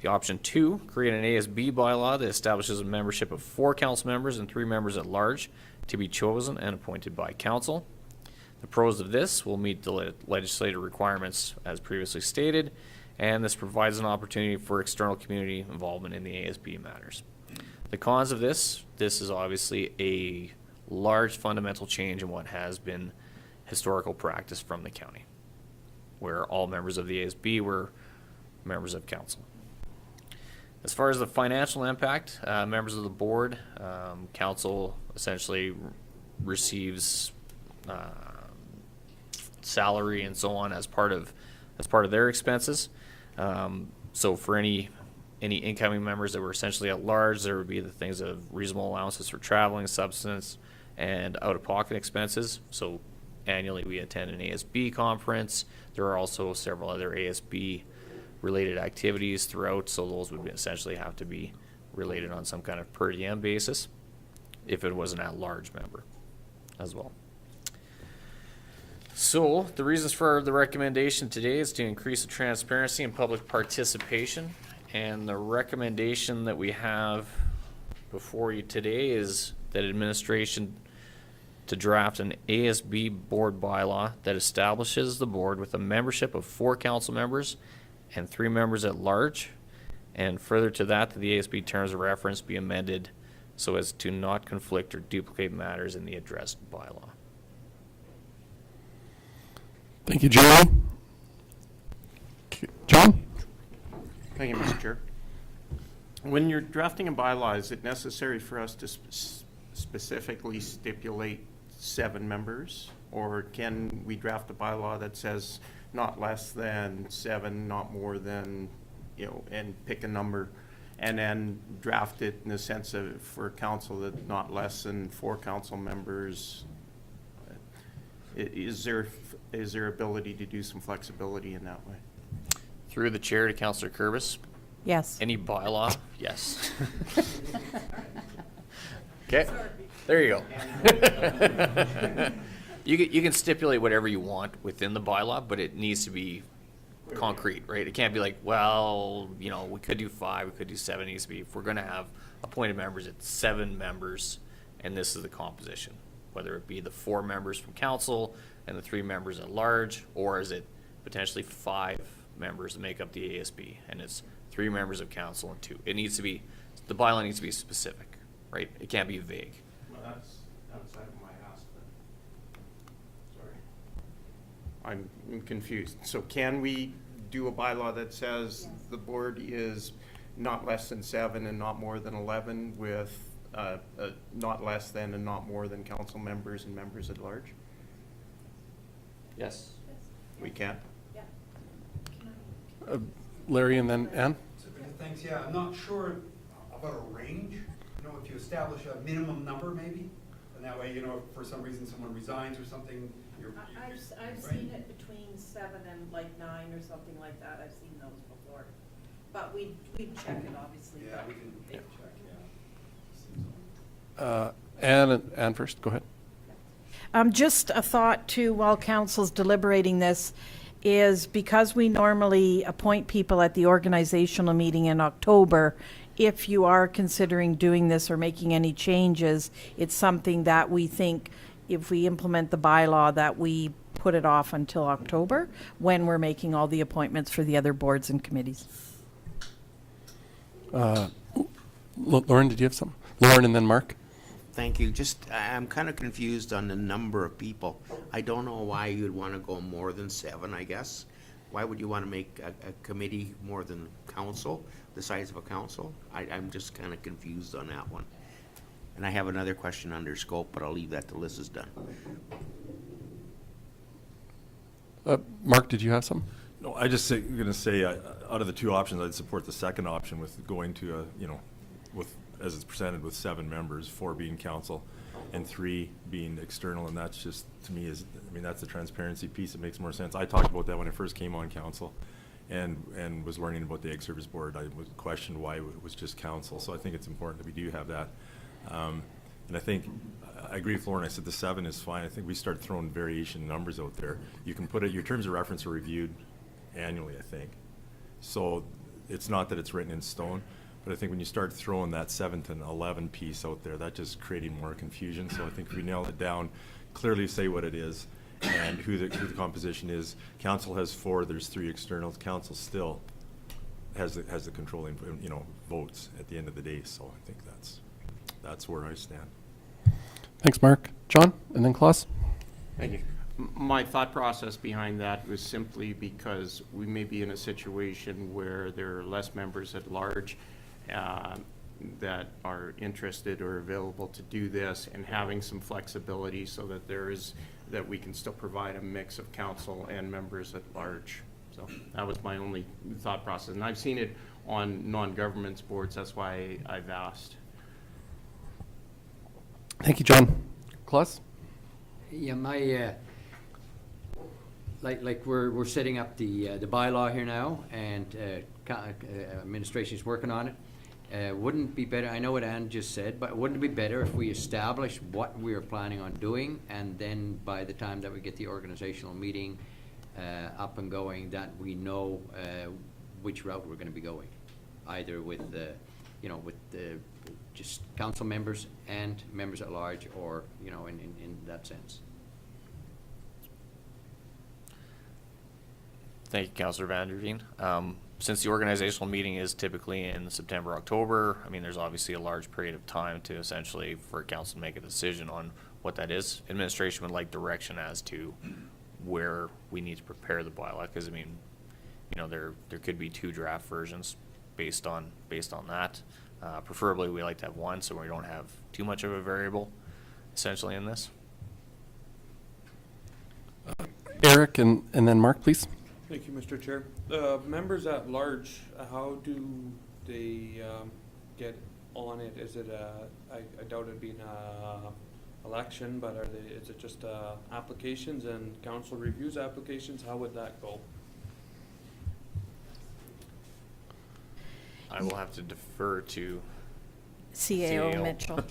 The option 2, create an ASB bylaw that establishes a membership of 4 council members and 3 members at large to be chosen and appointed by council. The pros of this will meet the legislative requirements as previously stated, and this provides an opportunity for external community involvement in the ASB matters. The cons of this is obviously a large fundamental change in what has been historical practice from the county, where all members of the ASB were members of council. As far as the financial impact, members of the board, council essentially receives salary and so on as part of their expenses. So for any incoming members that were essentially at large, there would be the things of reasonable allowances for traveling, subsistence, and out-of-pocket expenses. So annually we attend an ASB conference. There are also several other ASB related activities throughout, so those would essentially have to be related on some kind of per diem basis if it was an at-large member as well. So the reasons for the recommendation today is to increase the transparency and public participation, and the recommendation that we have before you today is that administration to draft an ASB board bylaw that establishes the board with a membership of 4 council members and 3 members at large, and further to that, the ASB terms of reference be amended so as to not conflict or duplicate matters in the addressed bylaw. Thank you, Jerry. John? Thank you, Mr. Chair. When you're drafting a bylaw, is it necessary for us to specifically stipulate 7 members? Or can we draft a bylaw that says not less than 7, not more than, and pick a number, and then draft it in the sense of for council that not less than 4 council members? Is there ability to do some flexibility in that way? Through the chair to Councillor Kurbis. Yes. Any bylaw? Yes. Okay, there you go. You can stipulate whatever you want within the bylaw, but it needs to be concrete, right? It can't be like, well, we could do 5, we could do 7. It needs to be, if we're going to have appointed members, it's 7 members, and this is the composition. Whether it be the 4 members from council and the 3 members at large, or is it potentially 5 members that make up the ASB, and it's 3 members of council and 2. It needs to be, the bylaw needs to be specific, right? It can't be vague. Well, that's outside of my ask, but sorry. I'm confused. So can we do a bylaw that says the board is not less than 7 and not more than 11 with not less than and not more than council members and members at large? Yes. We can? Larry and then Ann? Thanks, yeah, I'm not sure about a range, if you establish a minimum number maybe, and that way, if for some reason someone resigns or something, I've seen it between 7 and like 9 or something like that. I've seen those before. But we'd check it obviously. Yeah, we can Yeah. check, yeah. Ann first, go ahead. Just a thought too, while council's deliberating this, is because we normally appoint people at the organizational meeting in October, if you are considering doing this or making any changes, it's something that we think, if we implement the bylaw, that we put it off until October, when we're making all the appointments for the other boards and committees. Lauren, did you have some? Lauren and then Mark? Thank you. Just, I'm kind of confused on the number of people. I don't know why you'd want to go more than 7, I guess. Why would you want to make a committee more than council, the size of a council? I'm just kind of confused on that one. And I have another question under scope, but I'll leave that till Liz is done. Mark, did you have some? No, I just going to say, out of the 2 options, I'd support the second option with going to a, with, as it's presented, with 7 members, 4 being council and 3 being external. And that's just, to me, that's the transparency piece. It makes more sense. I talked about that when I first came on council and was learning about the Ag Service Board. I was questioned why it was just council. So I think it's important that we do have that. And I think, I agree with Lauren. I said the 7 is fine. I think we start throwing variation numbers out there. You can put it, your terms of reference are reviewed annually, I think. So it's not that it's written in stone, but I think when you start throwing that 7 to 11 piece out there, that just creating more confusion. So I think if we nail it down, clearly say what it is and who the composition is. Council has 4, there's 3 externals. Council still has the controlling, votes at the end of the day. So I think that's where I stand. Thanks, Mark. John, and then Klaus. Thank you. My thought process behind that was simply because we may be in a situation where there are less members at large that are interested or available to do this, and having some flexibility so that we can still provide a mix of council and members at large. So that was my only thought process, and I've seen it on non-government boards. That's why I've asked. Thank you, John. Klaus? Yeah, my, like we're setting up the bylaw here now, and administration is working on it. Wouldn't it be better, I know what Ann just said, but wouldn't it be better if we establish what we are planning on doing, and then by the time that we get the organizational meeting up and going, that we know which route we're going to be going, either with the, with the just council members and members at large, or in that sense. Thank you, Councillor Van Der Veen. Since the organizational meeting is typically in September, October, there's obviously a large period of time to essentially for council to make a decision on what that is. Administration would like direction as to where we need to prepare the bylaw, because there could be 2 draft versions based on that. Preferably, we like to have 1 so we don't have too much of a variable essentially in this. Eric and then Mark, please. Thank you, Mr. Chair. Members at large, how do they get on it? Is it I doubt it being a election, but is it just applications and council reviews applications? How would that go? I will have to defer to CAO Mitchell.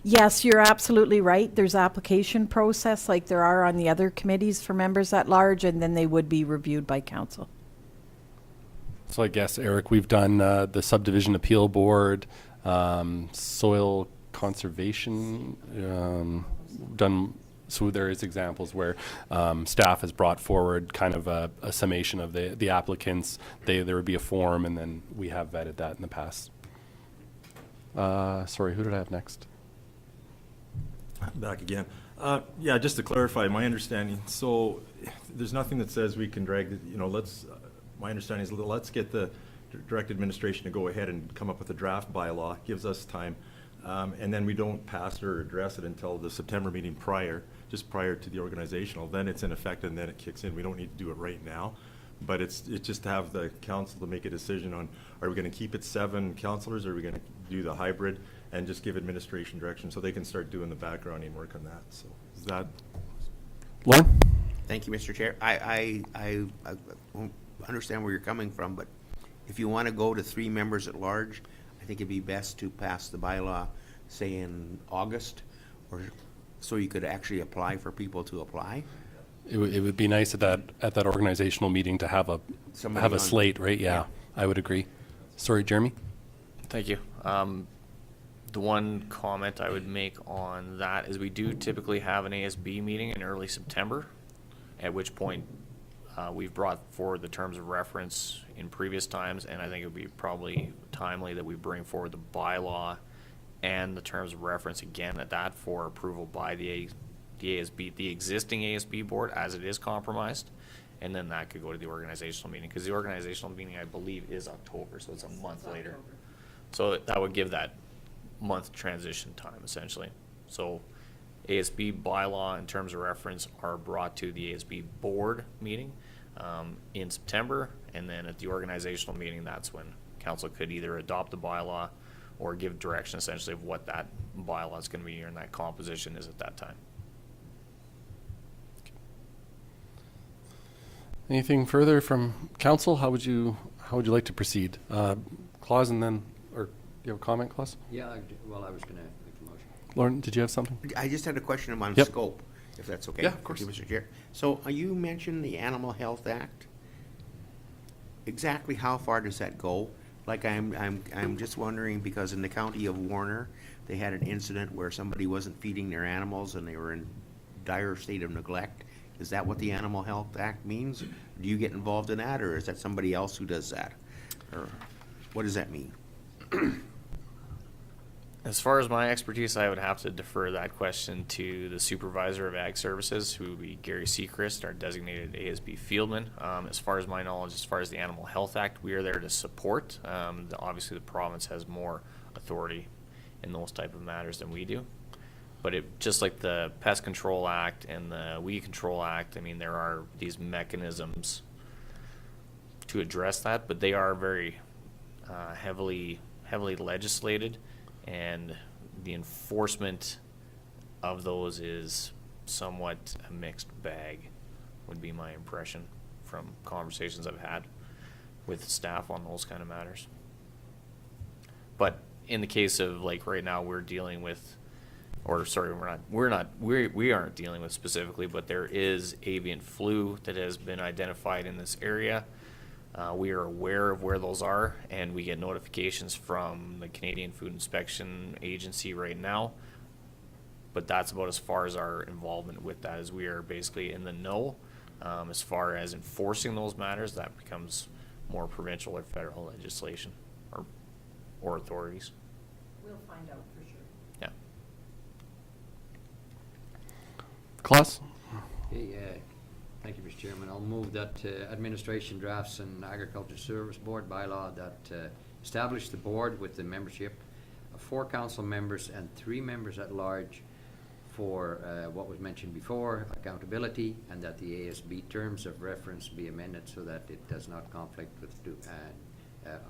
Yes, you're absolutely right. There's application process like there are on the other committees for members at large, and then they would be reviewed by council. So I guess, Eric, we've done the subdivision appeal board, soil conservation, so there is examples where staff has brought forward kind of a summation of the applicants. There would be a form, and then we have vetted that in the past. Sorry, who did I have next? Back again. Yeah, just to clarify my understanding. So there's nothing that says we can drag, my understanding is let's get the direct administration to go ahead and come up with a draft bylaw. Gives us time. And then we don't pass or address it until the September meeting just prior to the organizational. Then it's in effect and then it kicks in. We don't need to do it right now. But it's just to have the council to make a decision on, are we going to keep it 7 councillors, or are we going to do the hybrid and just give administration direction so they can start doing the backgrounding work on that. So is that... Lauren? Thank you, Mr. Chair. I understand where you're coming from, but if you want to go to 3 members at large, I think it'd be best to pass the bylaw, say in August, Or, so you could actually apply for people to apply? It would be nice at that organizational meeting to have Somebody have a on- slate, right? Yeah, I would agree. Sorry, Jeremy? Thank you. The one comment I would make on that is we do typically have an ASB meeting in early September, at which point we've brought forward the terms of reference in previous times, and I think it would be probably timely that we bring forward the bylaw and the terms of reference again at that for approval by the ASB, the existing ASB board as it is compromised, and then that could go to the organizational meeting, because the organizational meeting, I believe, is October, so it's a month later. So that would give that month transition time, essentially. So ASB bylaw and terms of reference are brought to the ASB board meeting in September, and then at the organizational meeting, that's when council could either adopt the bylaw or give direction, essentially, of what that bylaw is going to be and that composition is at that time. Anything further from council? How would you like to proceed? Claus, and then, or do you have a comment, Claus? Yeah, well, I was going to make the motion. Lauren, did you have something? I just had a question on Yep. scope, if that's okay. Yeah, of course. Thank you, Mr. Chair. So you mentioned the Animal Health Act. Exactly how far does that go? Like I'm just wondering, because in the county of Warner, they had an incident where somebody wasn't feeding their animals and they were in dire state of neglect. Is that what the Animal Health Act means? Do you get involved in that, or is that somebody else who does that? Or what does that mean? As far as my expertise, I would have to defer that question to the supervisor of Ag Services, who would be Gary Sechrist, our designated ASB fieldman. As far as my knowledge, as far as the Animal Health Act, we are there to support. Obviously, the province has more authority in those type of matters than we do. But just like the Pest Control Act and the Weed Control Act, I mean, there are these mechanisms to address that, but they are very heavily legislated, and the enforcement of those is somewhat a mixed bag, would be my impression from conversations I've had with staff on those kind of matters. But in the case of, like, right now, we're dealing with, or sorry, we aren't dealing with specifically, but there is avian flu that has been identified in this area. We are aware of where those are, and we get notifications from the Canadian Food Inspection Agency right now. But that's about as far as our involvement with that, as we are basically in the know. As far as enforcing those matters, that becomes more provincial or federal legislation or authorities. We'll find out for sure. Yeah. Claus? Okay, thank you, Mr. Chairman. I'll move that administration drafts an agriculture service board bylaw that establish the board with the membership of 4 council members and 3 members at large for what was mentioned before, accountability, and that the ASB terms of reference be amended so that it does not conflict with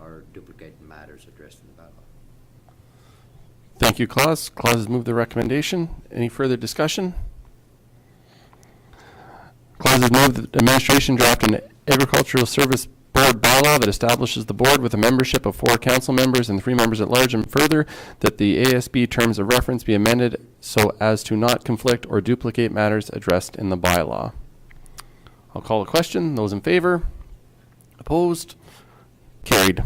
or duplicate matters addressed in the bylaw. Thank you, Claus. Claus has moved the recommendation. Any further discussion? Claus has moved the administration draft an agricultural service board bylaw that establishes the board with a membership of 4 council members and 3 members at large, and further that the ASB terms of reference be amended so as to not conflict or duplicate matters addressed in the bylaw. I'll call a question. Those in favor? Opposed? Carried.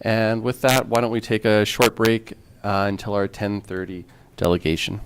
And with that, why don't we take a short break until our 10:30 delegation.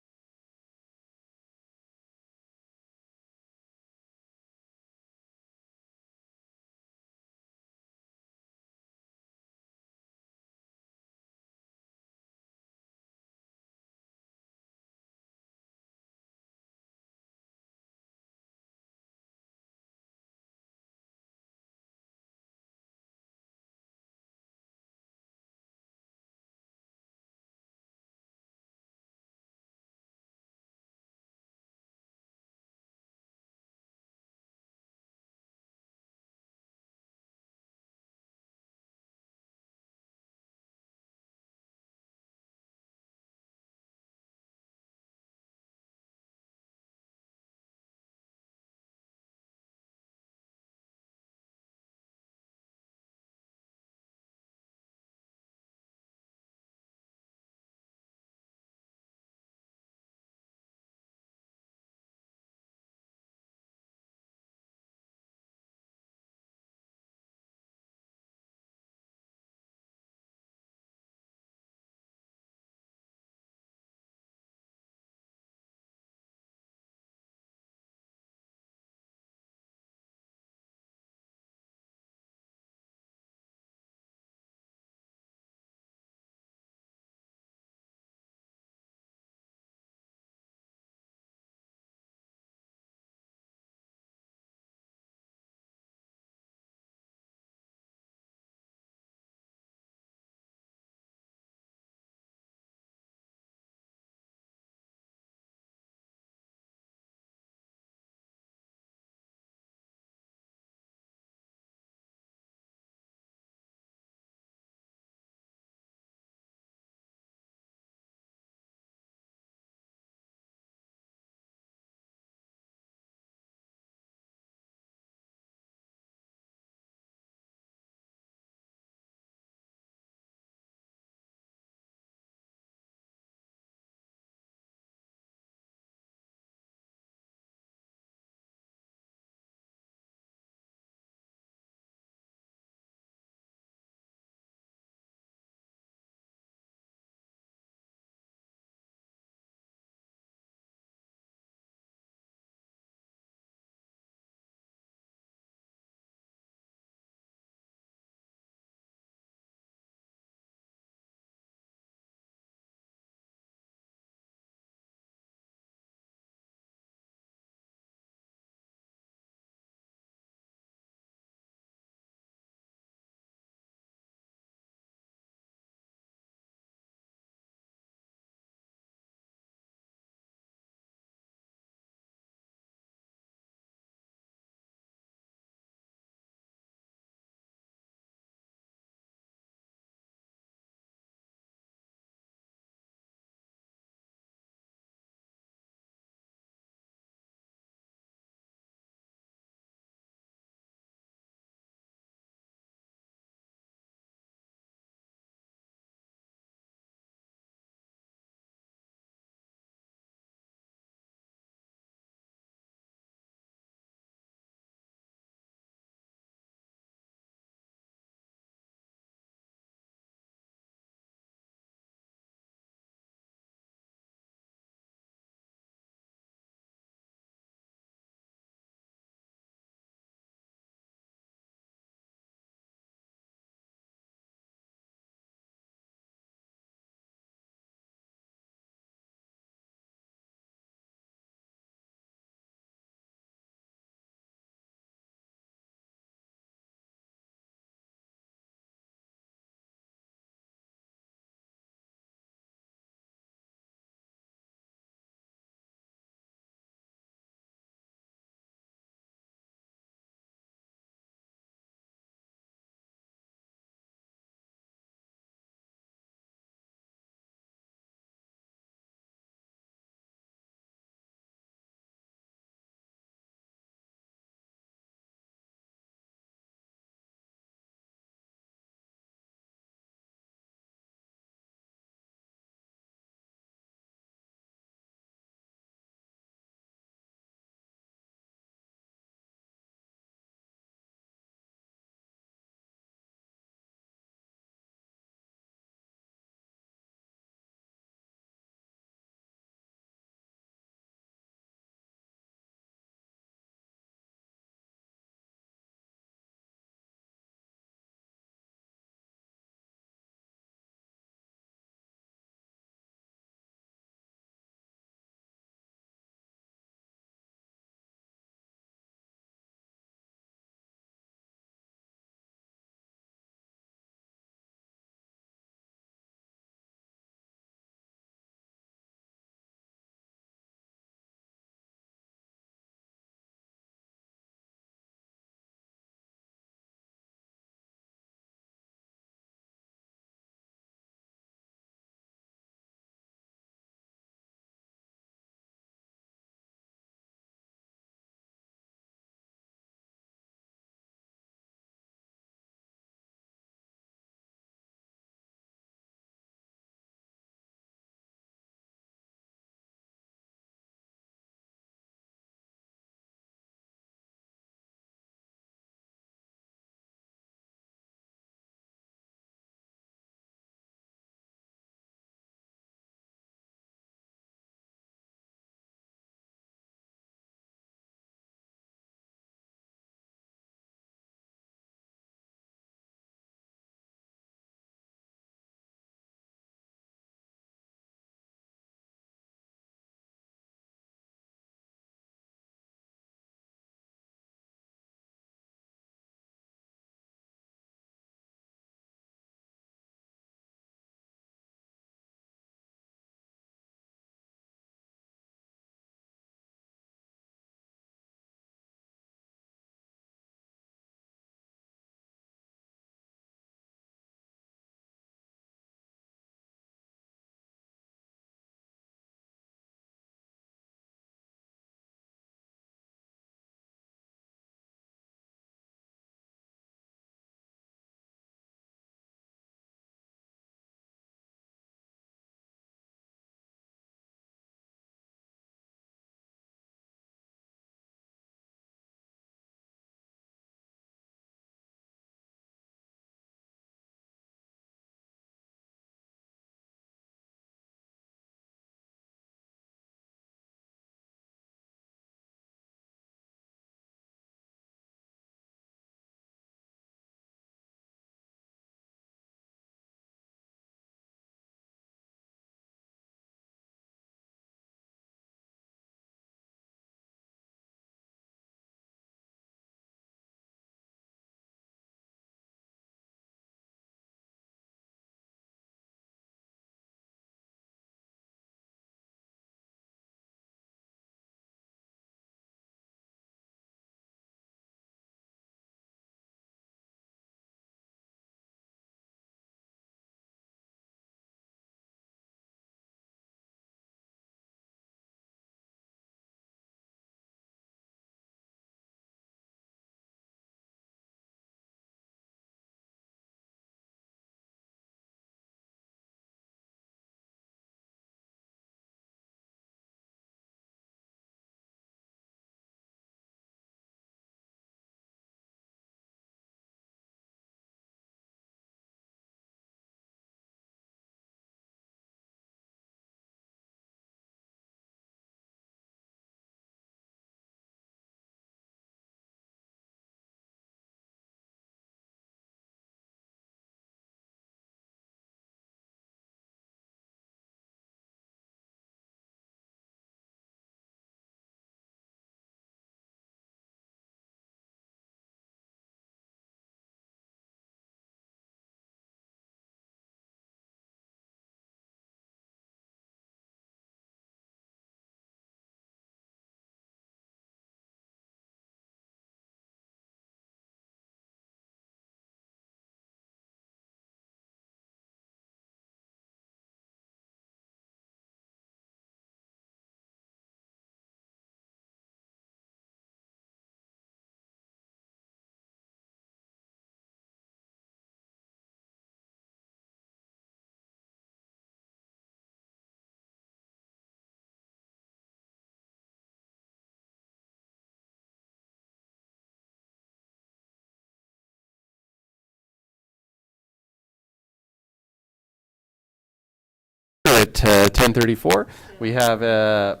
at 10:34. We have a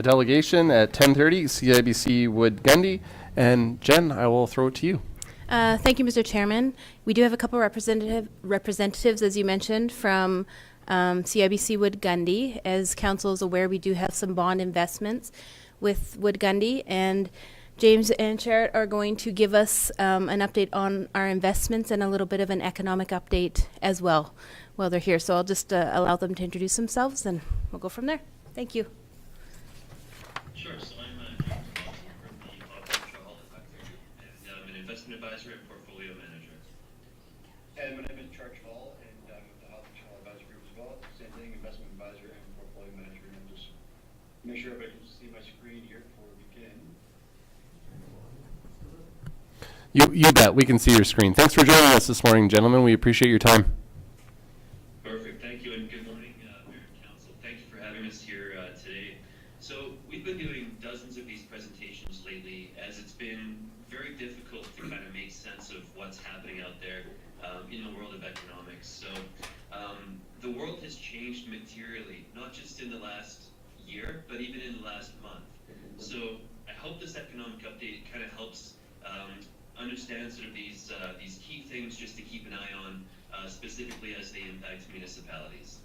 delegation at 10:30, CIBC Wood Gundy. And Jen, I will throw it to you. Thank you, Mr. Chairman. We do have a couple representatives, as you mentioned, from CIBC Wood Gundy. As council is aware, we do have some bond investments with Wood Gundy, and James and Sherritt are going to give us an update on our investments and a little bit of an economic update as well while they're here. So I'll just allow them to introduce themselves, and we'll go from there. Thank you. Sure. So I'm James from the Ad-Hoc, and I'm an investment advisor and portfolio manager. And my name is Charles Hall, and I'm with the Ad-Hoc Advisory Group as well. Same thing, investment advisor and portfolio manager. And just make sure everybody can see my screen here before we begin. You bet. We can see your screen. Thanks for joining us this morning, gentlemen. We appreciate your time. Perfect. Thank you, and good morning, Mayor and Council. Thank you for having us here today. So we've been doing dozens of these presentations lately, as it's been very difficult to kind of make sense of what's happening out there in the world of economics. So the world has changed materially, not just in the last year, but even in the last month. So I hope this economic update kind of helps understand sort of these key things just to keep an eye on, specifically as they impact municipalities.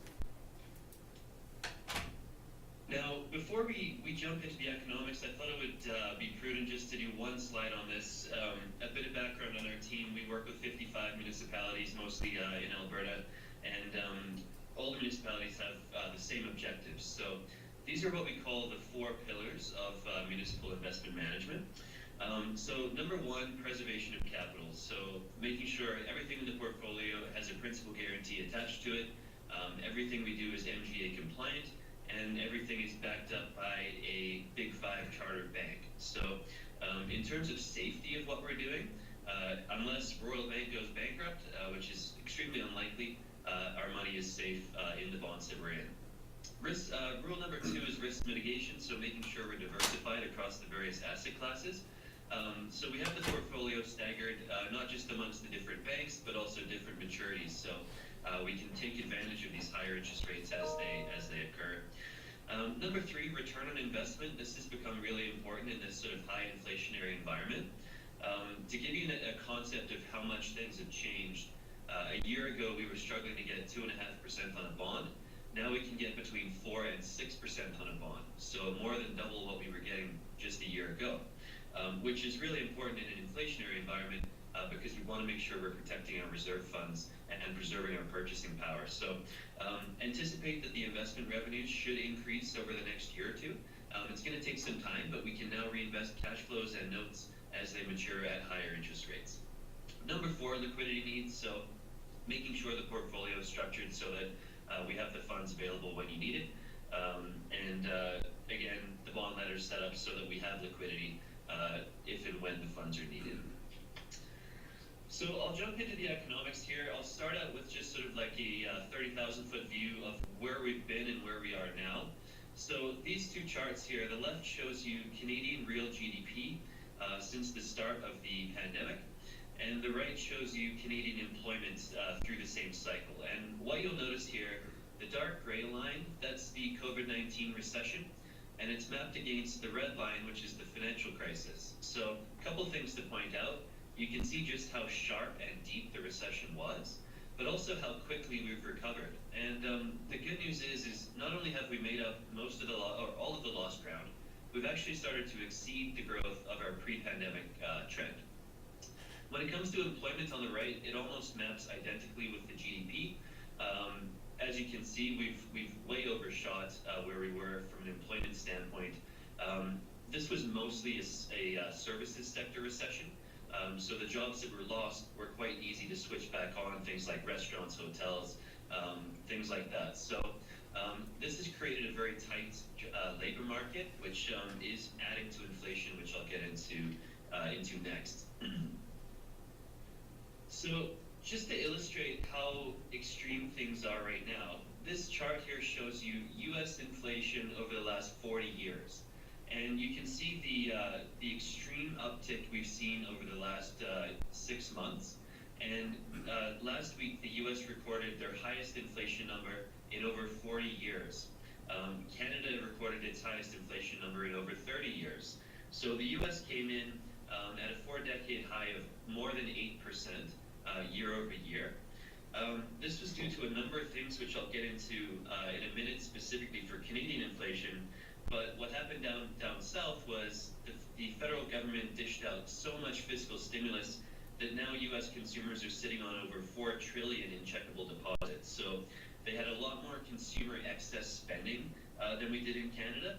Now, before we jump into the economics, I thought it would be prudent just to do one slide on this. A bit of background on our team. We work with 55 municipalities, mostly in Alberta, and all the municipalities have the same objectives. So these are what we call the 4 pillars of municipal investment management. So number 1, preservation of capital. So making sure everything in the portfolio has a principal guarantee attached to it. Everything we do is MGA compliant, and everything is backed up by a Big 5 chartered bank. So in terms of safety of what we're doing, unless Royal Bank goes bankrupt, which is extremely unlikely, our money is safe in the bonds that we're in. Rule number 2 is risk mitigation, so making sure we're diversified across the various asset classes. So we have the portfolio staggered, not just amongst the different banks, but also different maturities. So we can take advantage of these higher interest rates as they occur. Number 3, return on investment. This has become really important in this sort of high inflationary environment. To give you a concept of how much things have changed, a year ago we were struggling to get 2.5% on a bond. Now we can get between 4 and 6% on a bond, so more than double what we were getting just a year ago, which is really important in an inflationary environment because we want to make sure we're protecting our reserve funds and preserving our purchasing power. So anticipate that the investment revenues should increase over the next year or two. It's going to take some time, but we can now reinvest cash flows and notes as they mature at higher interest rates. Number 4, liquidity needs. So making sure the portfolio is structured so that we have the funds available when you need it. Again, the bond letter is set up so that we have liquidity if and when the funds are needed. So I'll jump into the economics here. I'll start out with just sort of like a 30,000-foot view of where we've been and where we are now. So these 2 charts here, the left shows you Canadian real GDP since the start of the pandemic, and the right shows you Canadian employment through the same cycle. And what you'll notice here, the dark gray line, that's the COVID-19 recession, and it's mapped against the red line, which is the financial crisis. So a couple things to point out. You can see just how sharp and deep the recession was, but also how quickly we've recovered. And the good news is not only have we made up most of or all of the lost ground, we've actually started to exceed the growth of our pre-pandemic trend. When it comes to employment on the right, it almost maps identically with the GDP. As you can see, we've way overshot where we were from an employment standpoint. This was mostly a services sector recession. So the jobs that were lost were quite easy to switch back on, things like restaurants, hotels, things like that. So this has created a very tight labor market, which is adding to inflation, which I'll get into next. So just to illustrate how extreme things are right now, this chart here shows you U.S. inflation over the last 40 years. And you can see the extreme uptick we've seen over the last 6 months. And last week, the U.S. recorded their highest inflation number in over 40 years. Canada recorded its highest inflation number in over 30 years. So the U.S. came in at a 4-decade high of more than 8% year over year. This was due to a number of things which I'll get into in a minute, specifically for Canadian inflation. But what happened down south was the federal government dished out so much fiscal stimulus that now U.S. consumers are sitting on over $4 trillion in checkable deposits. So they had a lot more consumer excess spending than we did in Canada.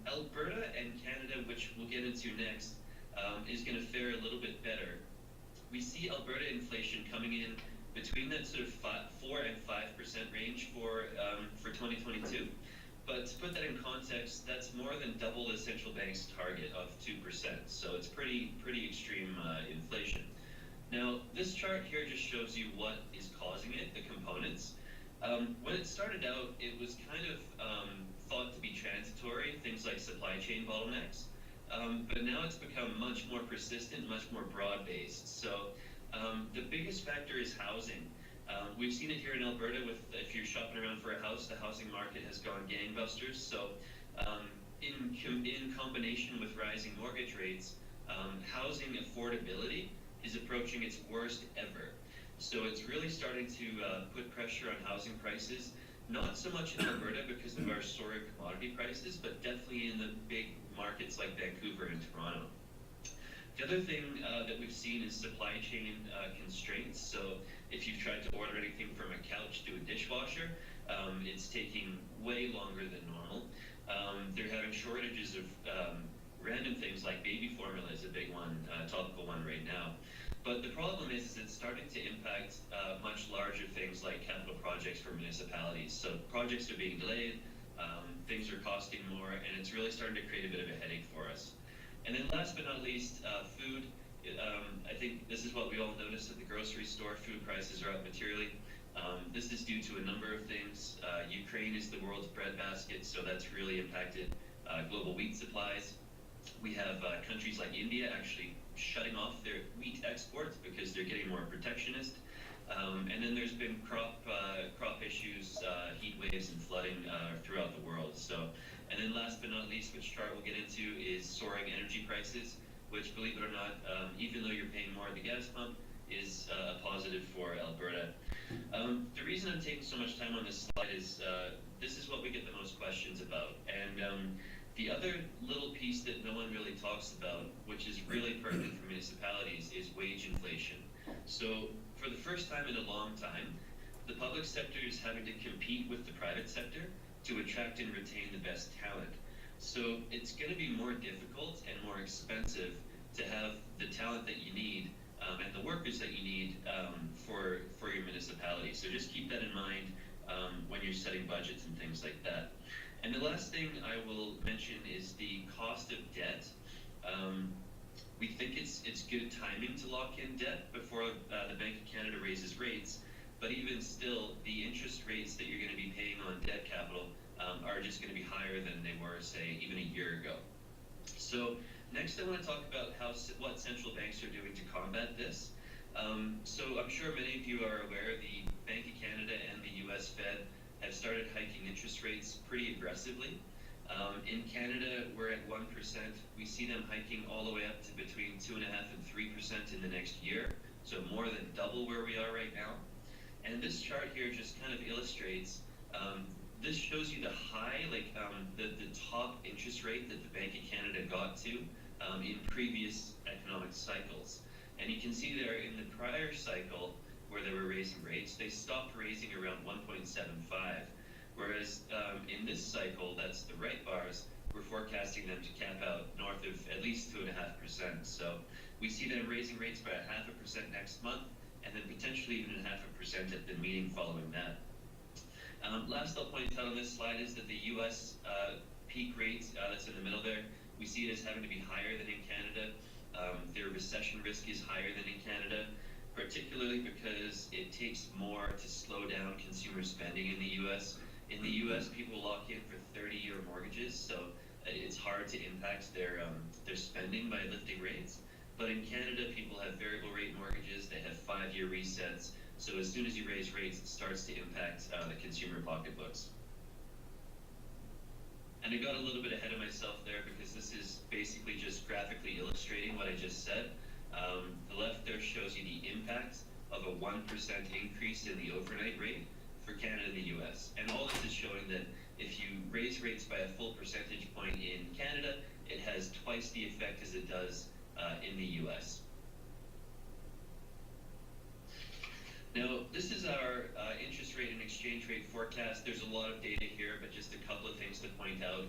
Alberta and Canada, which we'll get into next, is going to fare a little bit better. We see Alberta inflation coming in between that sort of 4 and 5% range for 2022. But to put that in context, that's more than double the central bank's target of 2%. So it's pretty extreme inflation. Now, this chart here just shows you what is causing it, the components. When it started out, it was kind of thought to be transitory, things like supply chain bottlenecks. But now it's become much more persistent, much more broad-based. So the biggest factor is housing. We've seen it here in Alberta if you're shopping around for a house, the housing market has gone gangbusters. So in combination with rising mortgage rates, housing affordability is approaching its worst ever. So it's really starting to put pressure on housing prices, not so much in Alberta because of our soaring commodity prices, but definitely in the big markets like Vancouver and Toronto. The other thing that we've seen is supply chain constraints. So if you've tried to order anything from a couch to a dishwasher, it's taking way longer than normal. They're having shortages of random things like baby formula is a big one, topical one right now. But the problem is it's starting to impact much larger things like capital projects for municipalities. So projects are being delayed, things are costing more, and it's really starting to create a bit of a headache for us. And then last but not least, food. I think this is what we all noticed at the grocery store. Food prices are up materially. This is due to a number of things. Ukraine is the world's breadbasket, so that's really impacted global wheat supplies. We have countries like India actually shutting off their wheat exports because they're getting more protectionist. And then there's been crop issues, heat waves and flooding throughout the world. So, and then last but not least, which chart we'll get into, is soaring energy prices, which, believe it or not, even though you're paying more at the gas pump, is a positive for Alberta. The reason I'm taking so much time on this slide is this is what we get the most questions about. And the other little piece that no one really talks about, which is really pertinent for municipalities, is wage inflation. So for the first time in a long time, the public sector is having to compete with the private sector to attract and retain the best talent. So it's going to be more difficult and more expensive to have the talent that you need and the workers that you need for your municipality. So just keep that in mind when you're setting budgets and things like that. And the last thing I will mention is the cost of debt. We think it's good timing to lock in debt before the Bank of Canada raises rates, but even still, the interest rates that you're going to be paying on debt capital are just going to be higher than they were, say, even a year ago. So next I want to talk about what central banks are doing to combat this. So I'm sure many of you are aware the Bank of Canada and the US Fed have started hiking interest rates pretty aggressively. In Canada, we're at 1%. We see them hiking all the way up to between 2.5% and 3% in the next year, so more than double where we are right now. And this chart here just kind of illustrates, this shows you the high, the top interest rate that the Bank of Canada got to in previous economic cycles. And you can see there in the prior cycle where they were raising rates, they stopped raising around 1.75. Whereas in this cycle, that's the right bars, we're forecasting them to cap out north of at least 2.5%. So we see them raising rates by 0.5% next month, and then potentially even 0.5% at the meeting following that. Last I'll point out on this slide is that the U.S. peak rate that's in the middle there, we see it as having to be higher than in Canada. Their recession risk is higher than in Canada, particularly because it takes more to slow down consumer spending in the U.S. In the U.S., people lock in for 30-year mortgages, so it's hard to impact their spending by lifting rates. But in Canada, people have variable rate mortgages, they have 5-year resets, So as soon as you raise rates, it starts to impact the consumer pocketbooks. And I got a little bit ahead of myself there because this is basically just graphically illustrating what I just said. The left there shows you the impact of a 1% increase in the overnight rate for Canada and the US. And all this is showing that if you raise rates by a full percentage point in Canada, it has twice the effect as it does in the US. Now, this is our interest rate and exchange rate forecast. There's a lot of data here, but just a couple of things to point out.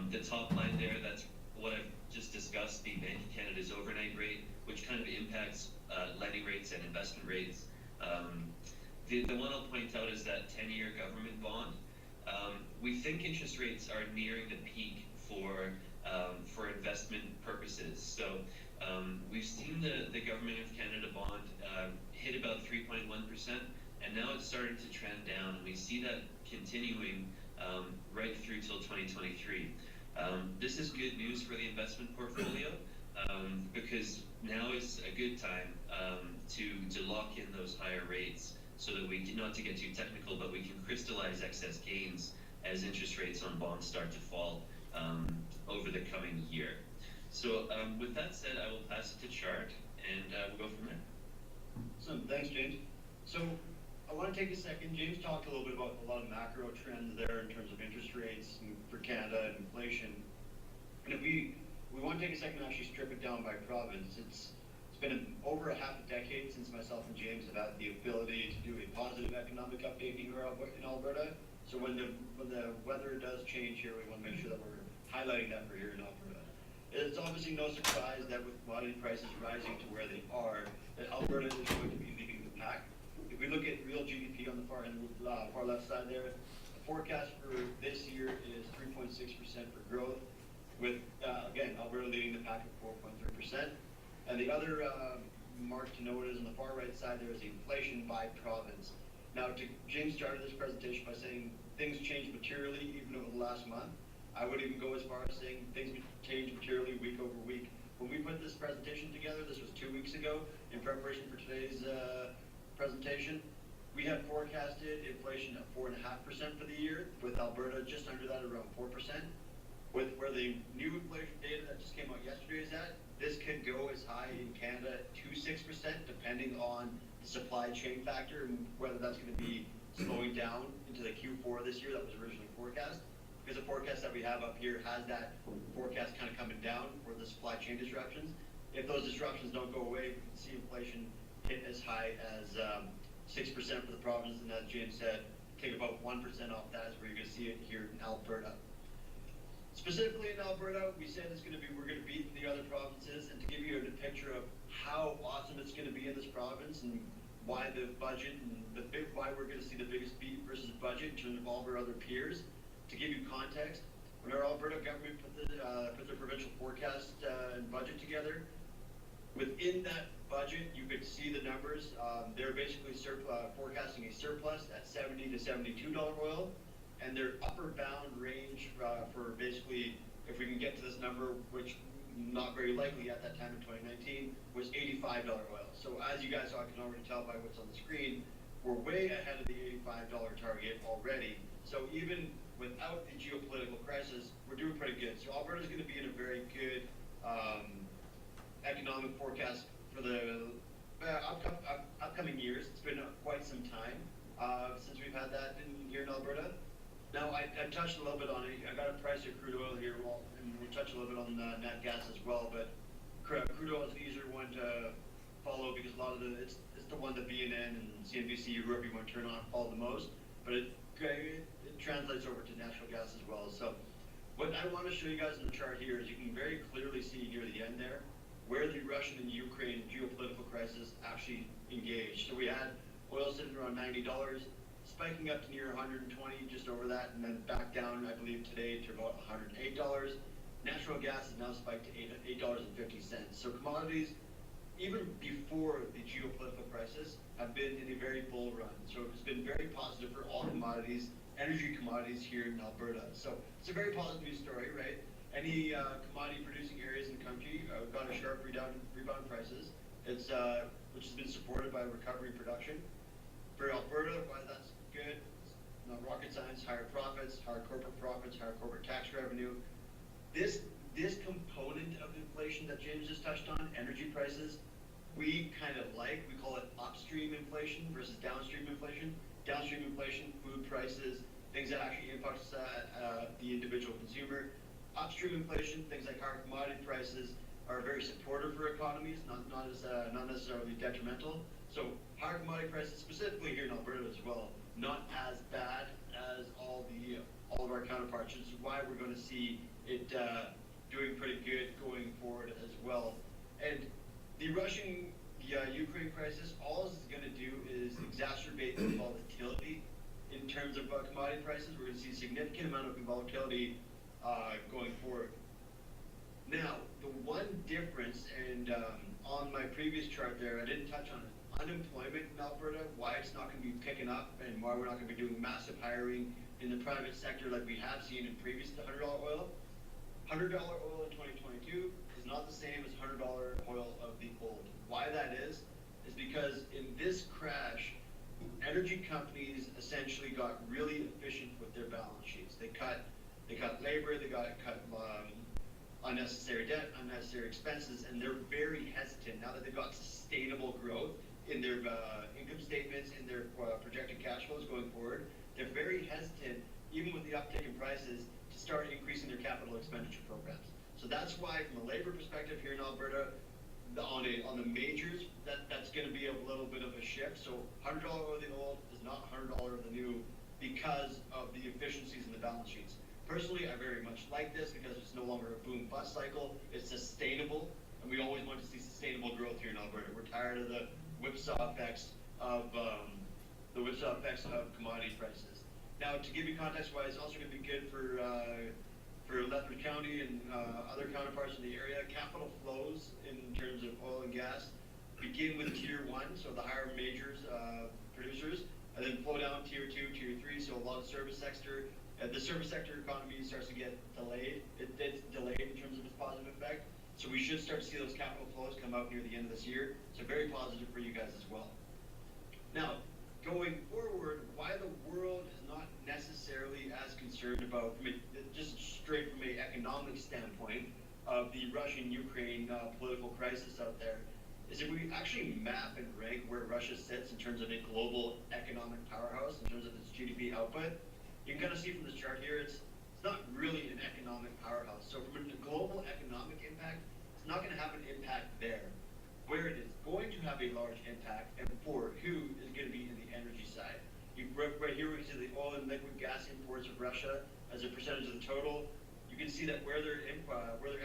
The top line there, that's what I've just discussed, the Bank of Canada's overnight rate, which kind of impacts lending rates and investment rates. The one I'll point out is that 10-year government bond. We think interest rates are nearing the peak for investment purposes. So we've seen the Government of Canada bond hit about 3.1%, and now it's starting to trend down, and we see that continuing right through till 2023. This is good news for the investment portfolio because now is a good time to lock in those higher rates so that we can, not to get too technical, but we can crystallize excess gains as interest rates on bonds start to fall over the coming year. So with that said, I will pass it to Chart, and we'll go from there. Awesome, thanks James. So I want to take a second. James talked a little bit about a lot of macro trends there in terms of interest rates for Canada and inflation. And if we want to take a second and actually strip it down by province, it's been over a half a decade since myself and James have had the ability to do a positive economic update here in Alberta. So when the weather does change here, we want to make sure that we're highlighting that for here in Alberta. It's obviously no surprise that with commodity prices rising to where they are, that Alberta is going to be leading the pack. If we look at real GDP on the far left side there, the forecast for this year is 3.6% for growth, with again Alberta leading the pack at 4.3%. And the other mark to note is on the far right side there is the inflation by province. Now, James started this presentation by saying things change materially even over the last month. I would even go as far as saying things change materially week over week. When we put this presentation together, this was 2 weeks ago, in preparation for today's presentation, we had forecasted inflation at 4.5% for the year, with Alberta just under that, around 4%. With where the new inflation data that just came out yesterday is at, this could go as high in Canada to 6%, depending on the supply chain factor and whether that's going to be slowing down into the Q4 this year that was originally forecast. Because the forecast that we have up here has that forecast kind of coming down for the supply chain disruptions. If those disruptions don't go away, we can see inflation hit as high as 6% for the province, and as James said, take about 1% off that is where you're going to see it here in Alberta. Specifically in Alberta, we said we're going to beat the other provinces, and to give you a picture of how awesome it's going to be in this province and why the budget and why we're going to see the biggest beat versus budget in terms of all of our other peers. To give you context, when our Alberta government put their provincial forecast and budget together, within that budget, you could see the numbers. They're basically forecasting a surplus at $70 to $72 oil, and their upper bound range for basically, if we can get to this number, which not very likely at that time in 2019, was $85 oil. So as you guys can already tell by what's on the screen, we're way ahead of the $85 target already. So even without the geopolitical crisis, we're doing pretty good. So Alberta's going to be in a very good economic forecast for the upcoming years. It's been quite some time since we've had that here in Alberta. Now, I touched a little bit on it. I got a price of crude oil here, and we touched a little bit on nat gas as well, but crude oil is an easier one to follow because a lot of it's the one that BNN and CNBC, whoever you want to turn on, follow the most, but it translates over to natural gas as well. So what I want to show you guys in the chart here is you can very clearly see near the end there where the Russian and Ukraine geopolitical crisis actually engaged. So we had oil sitting around $90, spiking up to near 120, just over that, and then back down, I believe, today to about $108. Natural gas has now spiked to $8.50. So commodities, even before the geopolitical crisis, have been in a very bull run. So it's been very positive for all commodities, energy commodities here in Alberta. So it's a very positive news story, right? Any commodity producing areas in the country got a sharp rebound in prices. It's which has been supported by recovery production. For Alberta, why that's good, it's not rocket science, higher profits, higher corporate tax revenue. This component of inflation that James just touched on, energy prices, we kind of like. We call it upstream inflation versus downstream inflation. Downstream inflation, food prices, things that actually impact the individual consumer. Upstream inflation, things like higher commodity prices, are very supportive for economies, not necessarily detrimental. So higher commodity prices, specifically here in Alberta as well, not as bad as all of our counterparts, which is why we're going to see it doing pretty good going forward as well. And the Russian-Ukraine crisis, all it's going to do is exacerbate the volatility in terms of commodity prices. We're going to see a significant amount of volatility going forward. Now, the one difference, and on my previous chart there, I didn't touch on it. Unemployment in Alberta, why it's not going to be picking up, and why we're not going to be doing massive hiring in the private sector like we have seen in previous to $100 oil. $100 oil in 2022 is not the same as $100 oil of the old. Why that is because in this crash, energy companies essentially got really efficient with their balance sheets. They cut labor, they cut unnecessary debt, unnecessary expenses, and they're very hesitant now that they've got sustainable growth in their income statements, in their projected cash flows going forward. They're very hesitant, even with the uptick in prices, to start increasing their capital expenditure programs. So that's why, from a labor perspective here in Alberta, on the majors, that's going to be a little bit of a shift. So $100 of the old is not $100 of the new because of the efficiencies in the balance sheets. Personally, I very much like this because it's no longer a boom-bust cycle. It's sustainable, and we always want to see sustainable growth here in Alberta. We're tired of the whipsaw effects of commodity prices. Now, to give you context-wise, it's also going to be good for Lethbridge County and other counterparts in the area. Capital flows in terms of oil and gas begin with Tier 1, so the higher majors producers, and then flow down Tier 2, Tier 3, so a lot of service sector. The service sector economy starts to get delayed. It's delayed in terms of its positive effect. So we should start to see those capital flows come out near the end of this year. So very positive for you guys as well. Now, going forward, why the world is not necessarily as concerned about, just straight from an economic standpoint, of the Russian-Ukraine political crisis out there, is if we actually map and rank where Russia sits in terms of a global economic powerhouse, in terms of its GDP output. You can kind of see from this chart here, it's not really an economic powerhouse. So from a global economic impact, it's not going to have an impact there. Where it is going to have a large impact, and for who, is going to be in the energy side. Right here we can see the oil and liquid gas imports of Russia as a percentage of the total. You can see that where they're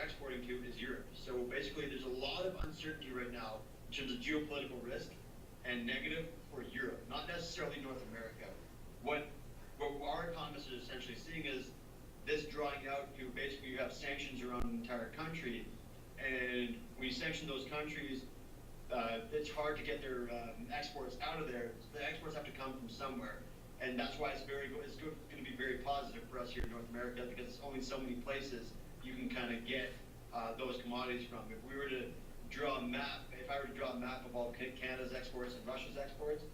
exporting to is Europe. So basically, there's a lot of uncertainty right now in terms of geopolitical risk and negative for Europe, not necessarily North America. What our economists are essentially seeing is this drawing out to basically you have sanctions around the entire country, and when you sanction those countries, it's hard to get their exports out of there. So the exports have to come from somewhere, and that's why it's going to be very positive for us here in North America, because it's only so many places you can kind of get those commodities from. If we were to draw a map, if I were to draw a map of all Canada's exports and Russia's exports,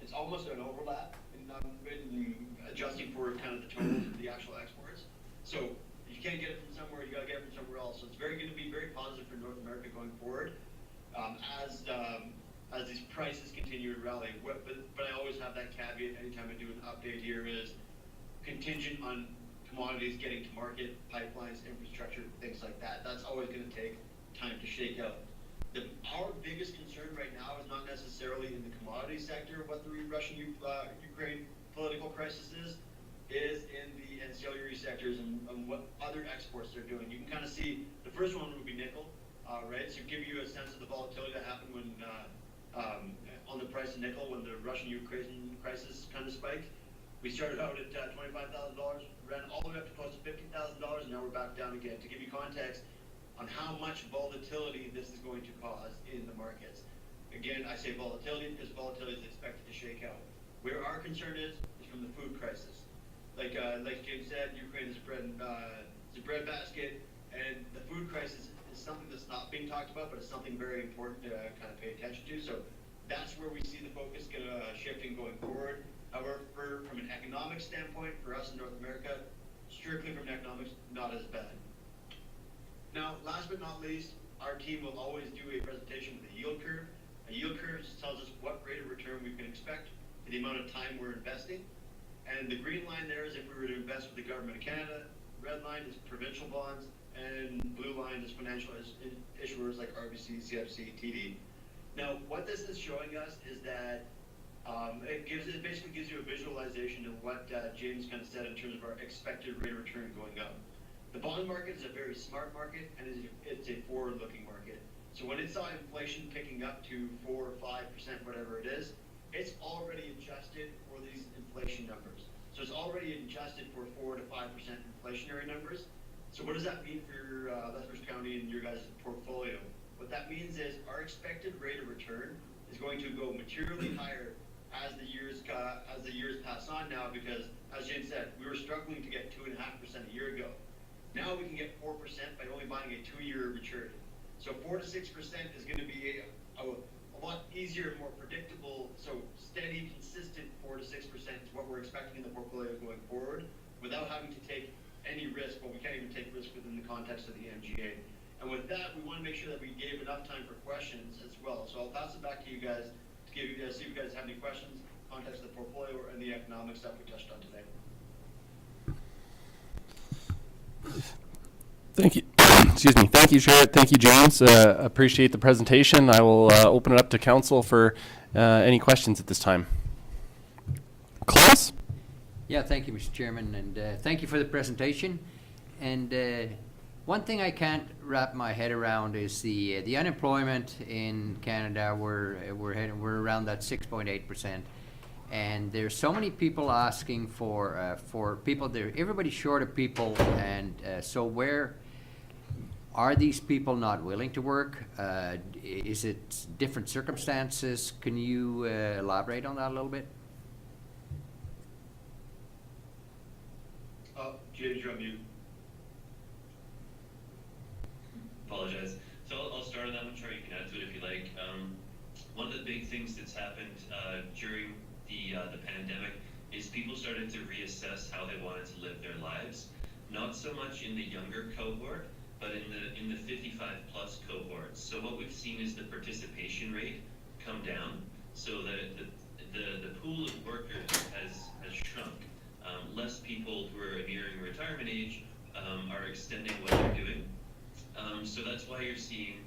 it's almost an overlap in adjusting for kind of the totals of the actual exports. So if you can't get it from somewhere, you got to get it from somewhere else. So it's going to be very positive for North America going forward as these prices continue to rally. But I always have that caveat anytime I do an update here is contingent on commodities getting to market, pipelines, infrastructure, things like that. That's always going to take time to shake out. Our biggest concern right now is not necessarily in the commodity sector what the Russian-Ukraine political crisis is in the ancillary sectors and what other exports they're doing. You can kind of see the first one would be nickel, right? So give you a sense of the volatility that happened when on the price of nickel when the Russian-Ukraine crisis kind of spiked. We started out at $25,000, ran all the way up to close to $50,000, and now we're back down again. To give you context on how much volatility this is going to cause in the markets. Again, I say volatility because volatility is expected to shake out. Where our concern is from the food crisis. Like James said, Ukraine is a bread basket, and the food crisis is something that's not being talked about, but it's something very important to kind of pay attention to. So That's where we see the focus shifting going forward. However, from an economic standpoint, for us in North America, strictly from economics, not as bad. Now, last but not least, our team will always do a presentation with a yield curve. A yield curve just tells us what rate of return we can expect for the amount of time we're investing. And the green line there is if we were to invest with the Government of Canada, red line is provincial bonds, and blue line is financial issuers like RBC, CFC, TD. Now, what this is showing us is that it basically gives you a visualization of what James kind of said in terms of our expected rate of return going up. The bond market is a very smart market, and it's a forward-looking market. So when it saw inflation picking up to 4 or 5%, whatever it is, it's already adjusted for these inflation numbers. So it's already adjusted for 4 to 5% inflationary numbers. So what does that mean for Lethbridge County and your guys' portfolio? What that means is our expected rate of return is going to go materially higher as the years pass on now, because as James said, we were struggling to get 2.5% a year ago. Now we can get 4% by only buying a 2-year maturity. So 4 to 6% is going to be a lot easier and more predictable. So steady, consistent 4 to 6% is what we're expecting in the portfolio going forward, without having to take any risk. But we can't even take risk within the context of the MGA. And with that, we want to make sure that we gave enough time for questions as well. So I'll pass it back to you guys to see if you guys have any questions, context of the portfolio, and the economic stuff we touched on today. Thank you. Excuse me. Thank you, Sherrod. Thank you, James. Appreciate the presentation. I will open it up to council for any questions at this time. Klaus? Yeah, thank you, Mr. Chairman, and thank you for the presentation. And one thing I can't wrap my head around is the unemployment in Canada. We're around that 6.8%. And there's so many people asking for people there. Everybody's short of people, and so where are these people not willing to work? Is it different circumstances? Can you elaborate on that a little bit? James, you're on mute. Apologize. So I'll start on that one, Charlie. You can add to it if you like. One of the big things that's happened during the pandemic is people started to reassess how they wanted to live their lives. Not so much in the younger cohort, but in the 55 plus cohorts. So what we've seen is the participation rate come down, so that the pool of workers has shrunk. Less people who are nearing retirement age are extending what they're doing. So that's why you're seeing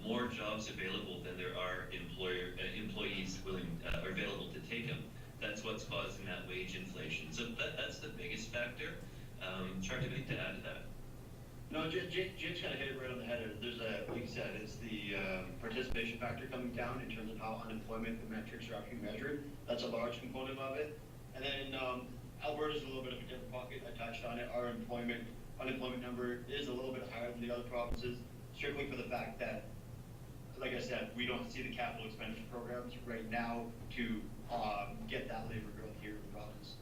more jobs available than there are employees willing or available to take them. That's what's causing that wage inflation. So that's the biggest factor. Charlie, anything to add to that? No, James kind of hit it right on the head. There's like you said, it's the participation factor coming down in terms of how unemployment the metrics are actually measured. That's a large component of it. And then Alberta's a little bit of a different pocket. I touched on it. Our unemployment number is a little bit higher than the other provinces, strictly for the fact that, like I said, we don't see the capital expenditure programs right now to get that labor growth here in the province.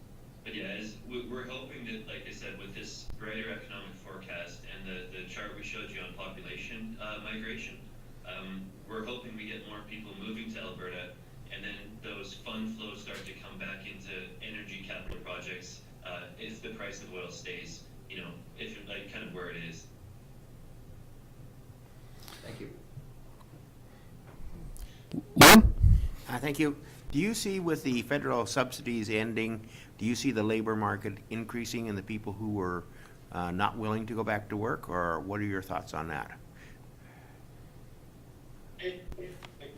But yeah, we're hoping that, like I said, with this brighter economic forecast and the chart we showed you on population migration, we're hoping we get more people moving to Alberta, and then those fund flows start to come back into energy capital projects if the price of oil stays, if like kind of where it is. Thank you. Thank you. Do you see, with the federal subsidies ending, do you see the labor market increasing in the people who were not willing to go back to work, or what are your thoughts on that?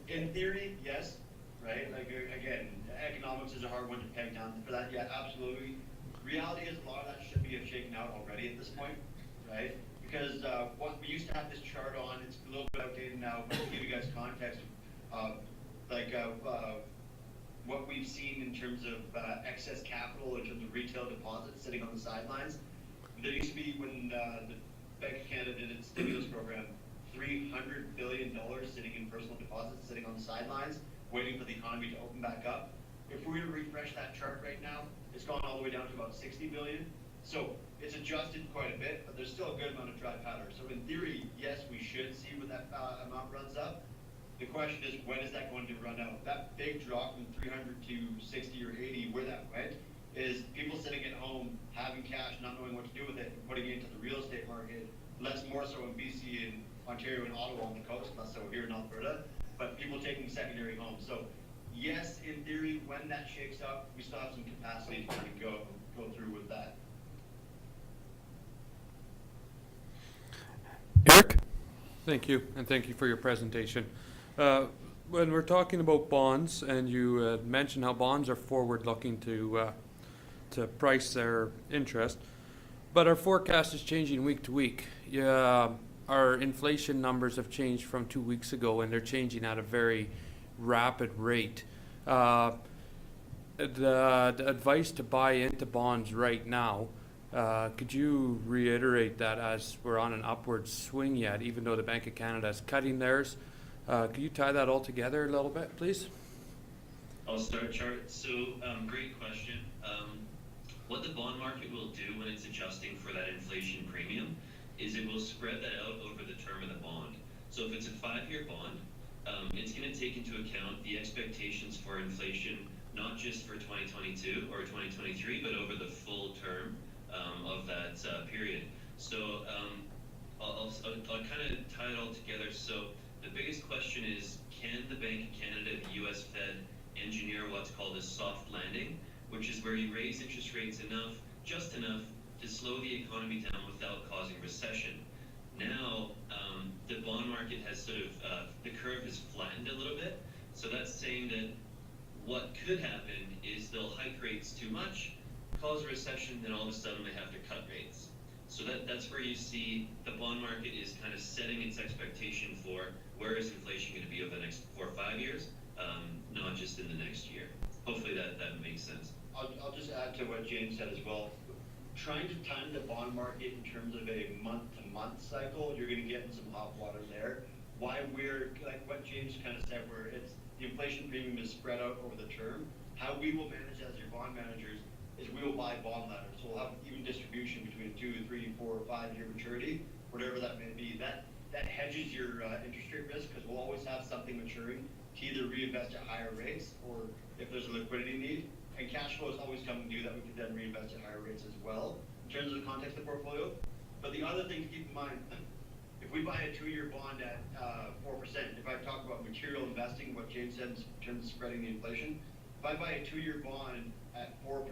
In theory, yes, right? Like, again, economics is a hard one to peg down for that. Yeah, absolutely. Reality is a lot of that should be shaken out already at this point, right? Because what we used to have this chart on, it's a little bit outdated now, but to give you guys context, what we've seen in terms of excess capital, in terms of retail deposits sitting on the sidelines. There used to be, when the Bank of Canada did its stimulus program, $300 billion sitting in personal deposits, sitting on the sidelines, waiting for the economy to open back up. If we were to refresh that chart right now, it's gone all the way down to about 60 billion. So it's adjusted quite a bit, but there's still a good amount of dry powder. So in theory, yes, we should see when that amount runs up. The question is, when is that going to run out? That big drop from 300 to 60 or 80, where that went, is people sitting at home, having cash, not knowing what to do with it, and putting it into the real estate market, less more so in BC and Ontario and Ottawa on the coast, less so here in Alberta, but people taking secondary homes. So yes, in theory, when that shakes up, we still have some capacity to kind of go through with that. Eric? Thank you, and thank you for your presentation. When we're talking about bonds, and you mentioned how bonds are forward-looking to price their interest, but our forecast is changing week to week. Yeah, our inflation numbers have changed from 2 weeks ago, and they're changing at a very rapid rate. The advice to buy into bonds right now, could you reiterate that as we're on an upward swing yet, even though the Bank of Canada is cutting theirs? Could you tie that all together a little bit, please? I'll start, Chart. So, great question. What the bond market will do when it's adjusting for that inflation premium is it will spread that out over the term of the bond. So if it's a 5-year bond, it's going to take into account the expectations for inflation, not just for 2022 or 2023, but over the full term of that period. So I'll kind of tie it all together. So the biggest question is, can the Bank of Canada, the US Fed, engineer what's called a soft landing, which is where you raise interest rates enough, just enough, to slow the economy down without causing recession. Now, the bond market has sort of, the curve has flattened a little bit. So that's saying that what could happen is they'll hike rates too much, cause a recession, then all of a sudden they have to cut rates. So that's where you see the bond market is kind of setting its expectation for where is inflation going to be over the next 4 or 5 years, not just in the next year. Hopefully that makes sense. I'll just add to what James said as well. Trying to time the bond market in terms of a month-to-month cycle, you're going to get in some hot water there. Why we're, like what James kind of said, where it's the inflation premium is spread out over the term. How we will manage as your bond managers is we will buy bond ladders. So we'll have even distribution between 2, 3, 4, or 5 year maturity, whatever that may be. That hedges your interest rate risk, because we'll always have something maturing to either reinvest at higher rates or if there's a liquidity need. And cash flow is always coming due that we can then reinvest at higher rates as well in terms of the context of the portfolio. But the other thing to keep in mind, if we buy a 2-year bond at 4%, if I talk about material investing, what James said in terms of spreading the inflation, if I buy a 2-year bond at 4%,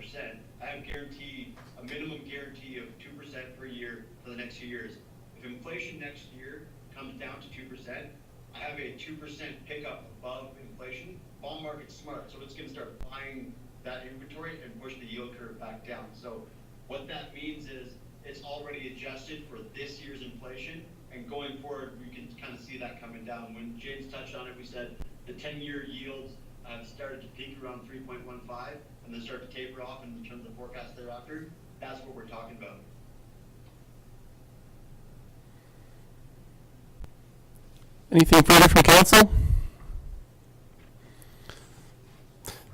I have guaranteed a minimum guarantee of 2% per year for the next few years. If inflation next year comes down to 2%, I have a 2% pickup above inflation. Bond market's smart, so it's going to start buying that inventory and push the yield curve back down. So what that means is it's already adjusted for this year's inflation, and going forward we can kind of see that coming down. When James touched on it, we said the 10-year yields started to peak around 3.15 and then start to taper off in terms of forecast thereafter. That's what we're talking about. Anything further from council?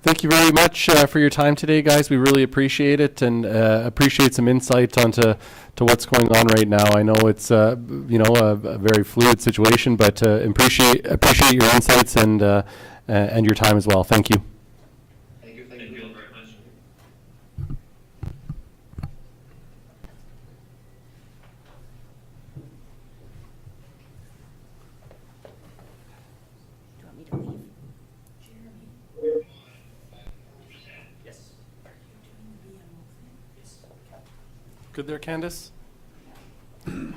Thank you very much for your time today, guys. We really appreciate it, and appreciate some insight onto what's going on right now. I know it's a very fluid situation, but appreciate your insights and your time as well. Thank you. Thank you all very much. Do you want me to leave? Good there, Candace?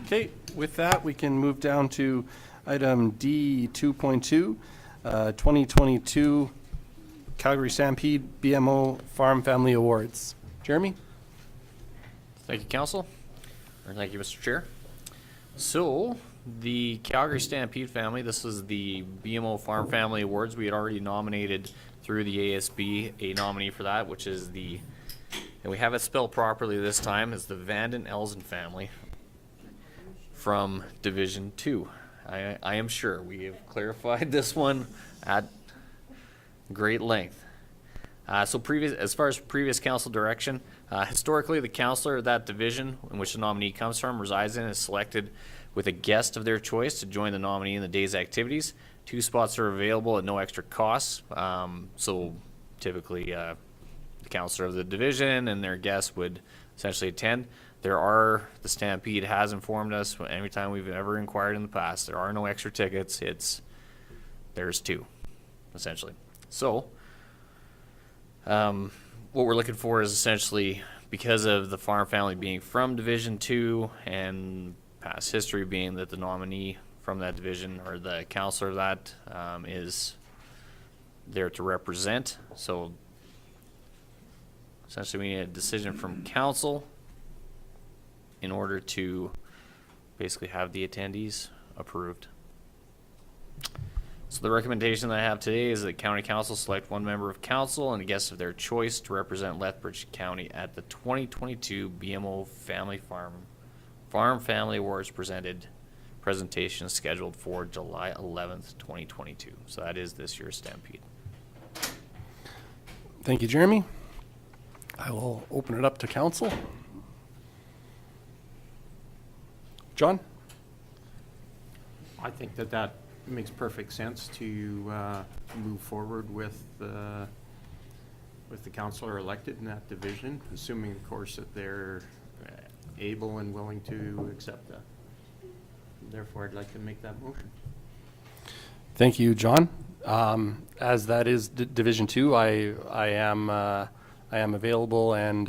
Okay, with that, we can move down to item D 2.2, 2022 Calgary Stampede BMO Farm Family Awards. Jeremy? Thank you, Council. Or thank you, Mr. Chair. So, the Calgary Stampede family, this is the BMO Farm Family Awards. We had already nominated through the ASB a nominee for that, which is and we have it spelled properly this time, is the Vanden Elzen family from Division 2. I am sure we have clarified this one at great length. As far as previous council direction, historically the councillor of that division in which the nominee comes from resides in is selected with a guest of their choice to join the nominee in the day's activities. 2 spots are available at no extra cost. So typically, the counselor of the division and their guest would essentially attend. The Stampede has informed us every time we've ever inquired in the past, there are no extra tickets. There's 2, essentially. So, what we're looking for is essentially, because of the farm family being from Division 2 and past history being that the nominee from that division or the counselor of that is there to represent. So essentially we need a decision from council in order to basically have the attendees approved. So the recommendation that I have today is that County Council select 1 member of council and a guest of their choice to represent Lethbridge County at the 2022 BMO Farm Family Awards presentation scheduled for July 11th, 2022. So that is this year's Stampede. Thank you, Jeremy. I will open it up to council. John? I think that makes perfect sense to move forward with the counselor elected in that division, assuming, of course, that they're able and willing to accept that. Therefore, I'd like to make that motion. Thank you, John. As that is Division 2, I am available and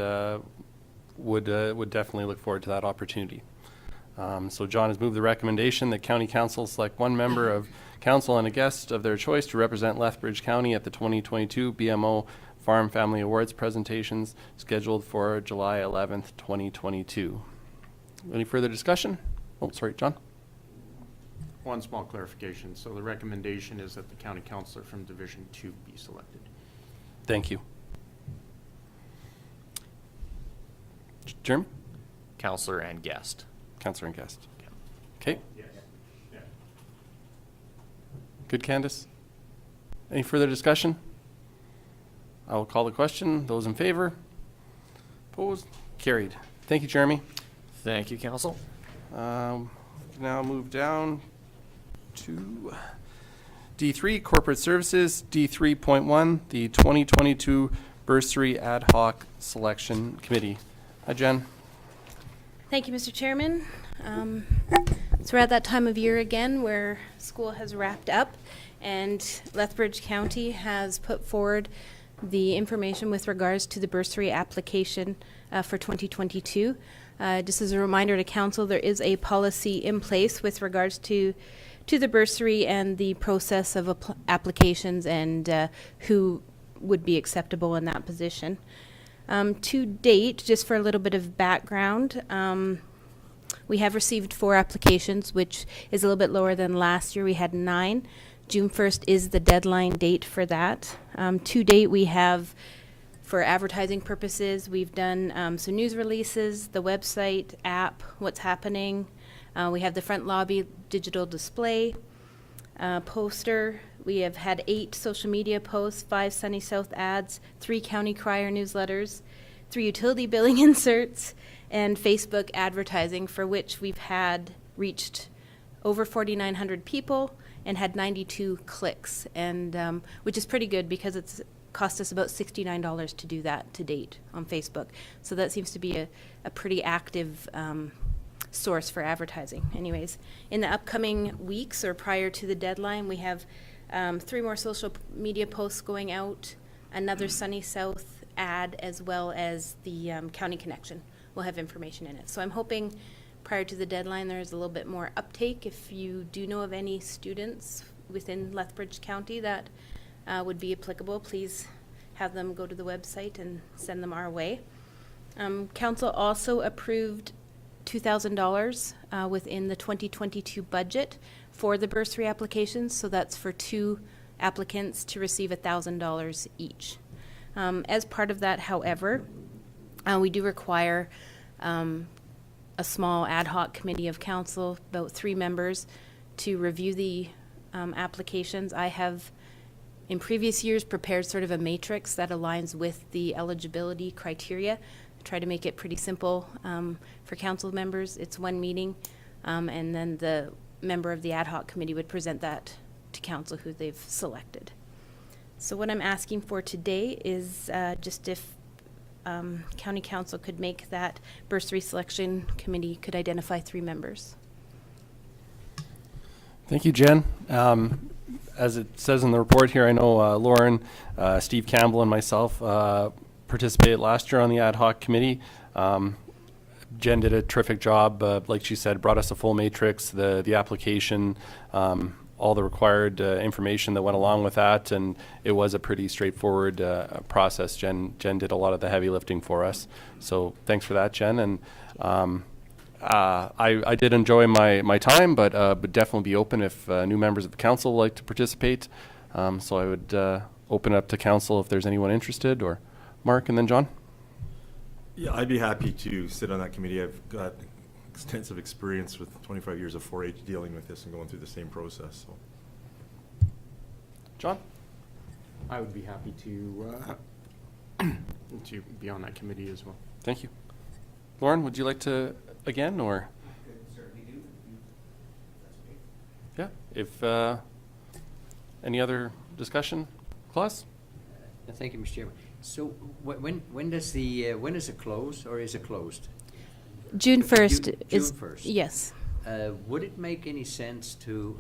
would definitely look forward to that opportunity. So John has moved the recommendation that County Council select 1 member of council and a guest of their choice to represent Lethbridge County at the 2022 BMO Farm Family Awards presentations scheduled for July 11th, 2022. Any further discussion? Oh, sorry, John. One small clarification. So the recommendation is that the county councillor from Division 2 be selected. Thank you. Jeremy? Counselor and guest. Counselor and guest. Okay. Yes. Yeah. Good, Candace. Any further discussion? I will call the question. Those in favor? Opposed? Carried. Thank you, Jeremy. Thank you, council. Now move down to D3, Corporate Services. D3.1, the 2022 Bursary Ad-Hoc Selection Committee. Hi, Jen. Thank you, Mr. Chairman. So we're at that time of year again where school has wrapped up and Lethbridge County has put forward the information with regards to the bursary application for 2022. Just as a reminder to council, there is a policy in place with regards to the bursary and the process of applications and who would be acceptable in that position. To date, just for a little bit of background, we have received 4 applications, which is a little bit lower than last year. We had 9. June 1st is the deadline date for that. To date, we have, for advertising purposes, we've done some news releases, the website, app, what's happening. We have the front lobby digital display, poster. We have had 8 social media posts, 5 Sunny South ads, 3 County Crier newsletters, 3 utility billing inserts, and Facebook advertising, for which we've had reached over 4,900 people and had 92 clicks, and which is pretty good because it's cost us about $69 to do that to date on Facebook. So that seems to be a pretty active source for advertising. Anyways, in the upcoming weeks or prior to the deadline, we have 3 more social media posts going out, another Sunny South ad, as well as the County Connection will have information in it. So I'm hoping prior to the deadline there's a little bit more uptake. If you do know of any students within Lethbridge County that would be applicable, please have them go to the website and send them our way. Council also approved $2,000 within the 2022 budget for the bursary applications, so that's for 2 applicants to receive $1,000 each. As part of that, however, we do require a small ad hoc committee of council, about 3 members, to review the applications. I have, in previous years, prepared sort of a matrix that aligns with the eligibility criteria. I try to make it pretty simple for council members. It's 1 meeting. And then the member of the ad hoc committee would present that to council who they've selected. So what I'm asking for today is just if county council could make that bursary selection committee could identify 3 members. Thank you, Jen. As it says in the report here, I know Lauren, Steve Campbell, and myself participated last year on the ad hoc committee. Jen did a terrific job. Like she said, brought us a full matrix, the application, all the required information that went along with that, and it was a pretty straightforward process. Jen did a lot of the heavy lifting for us, so thanks for that, Jen. And I did enjoy my time, but would definitely be open if new members of the council would like to participate. So I would open it up to council if there's anyone interested, or Mark and then John. Yeah, I'd be happy to sit on that committee. I've got extensive experience with 25 years of 4-H dealing with this and going through the same process. So, John? I would be happy to be on that committee as well. Thank you. Lauren, would you like to again, or? I could certainly do. Yeah. If any other discussion, Klaus? Thank you, Mr. Chairman. So when does it close, or is it closed? June 1st is. June 1st. Yes. Would it make any sense to,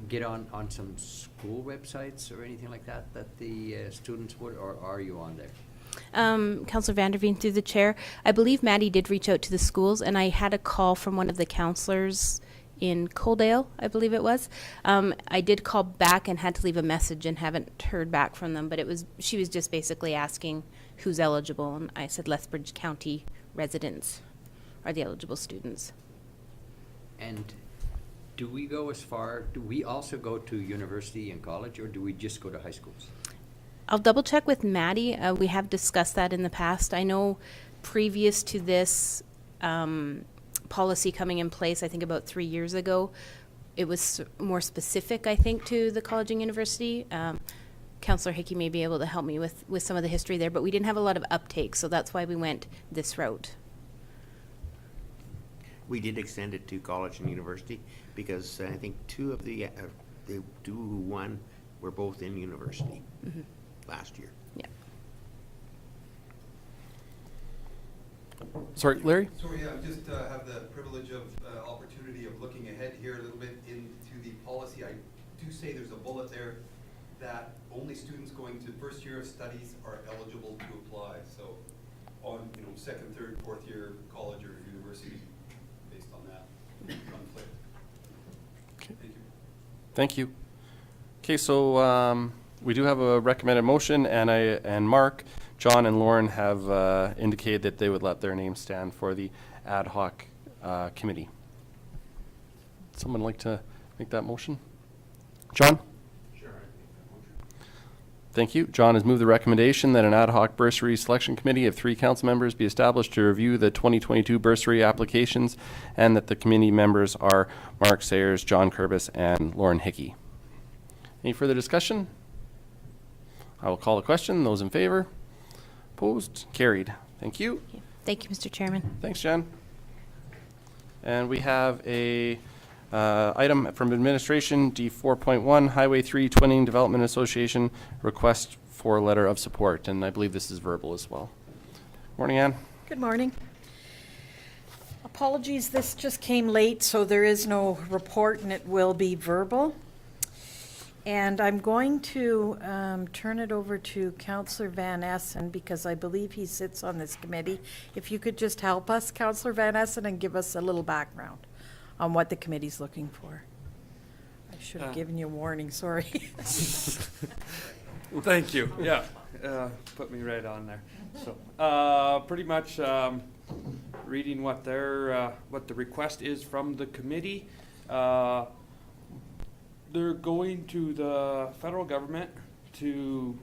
get on some school websites or anything like that the students would, or are you on there? Councillor Vanderveen, through the chair, I believe Maddie did reach out to the schools, and I had a call from one of the counselors in Coaldale, I believe it was. I did call back and had to leave a message and haven't heard back from them, but she was just basically asking who's eligible, and I said Lethbridge County residents are the eligible students. And do we also go to university and college, or do we just go to high schools? I'll double check with Maddie. We have discussed that in the past. I know previous to this policy coming in place, I think about 3 years ago, it was more specific, I think, to the college and university. Councillor Hickey may be able to help me with some of the history there, but we didn't have a lot of uptake, so that's why we went this route. We did extend it to college and university because I think 2 of the 2 who won were both in university last year. Yeah. Sorry, Larry? Sorry, I just have the privilege of opportunity of looking ahead here a little bit into the policy. I do say there's a bullet there that only students going to first year of studies are eligible to apply. So on second, third, fourth year college or university based on that conflict. Okay. Thank you. Thank you. Okay, so we do have a recommended motion, and Mark, John, and Lauren have indicated that they would let their names stand for the ad hoc committee. Someone like to make that motion? John? Sure, I make that motion. Thank you. John has moved the recommendation that an ad hoc bursary selection committee of 3 council members be established to review the 2022 bursary applications, and that the committee members are Mark Sayers, John Kurbis, and Lauren Hickey. Any further discussion? I will call the question. Those in favor? Opposed? Carried. Thank you. Thank you, Mr. Chairman. Thanks, Jen. And we have a item from administration, D4.1, Highway 3 Twinning Development Association, request for a letter of support. And I believe this is verbal as well. Morning, Ann. Good morning. Apologies, this just came late, so there is no report, and it will be verbal. And I'm going to turn it over to Councillor Van Essen, because I believe he sits on this committee. If you could just help us, Councillor Van Essen, and give us a little background on what the committee's looking for. I should have given you a warning, sorry. Thank you. Yeah, put me right on there. So, pretty much reading what the request is from the committee. They're going to the federal government to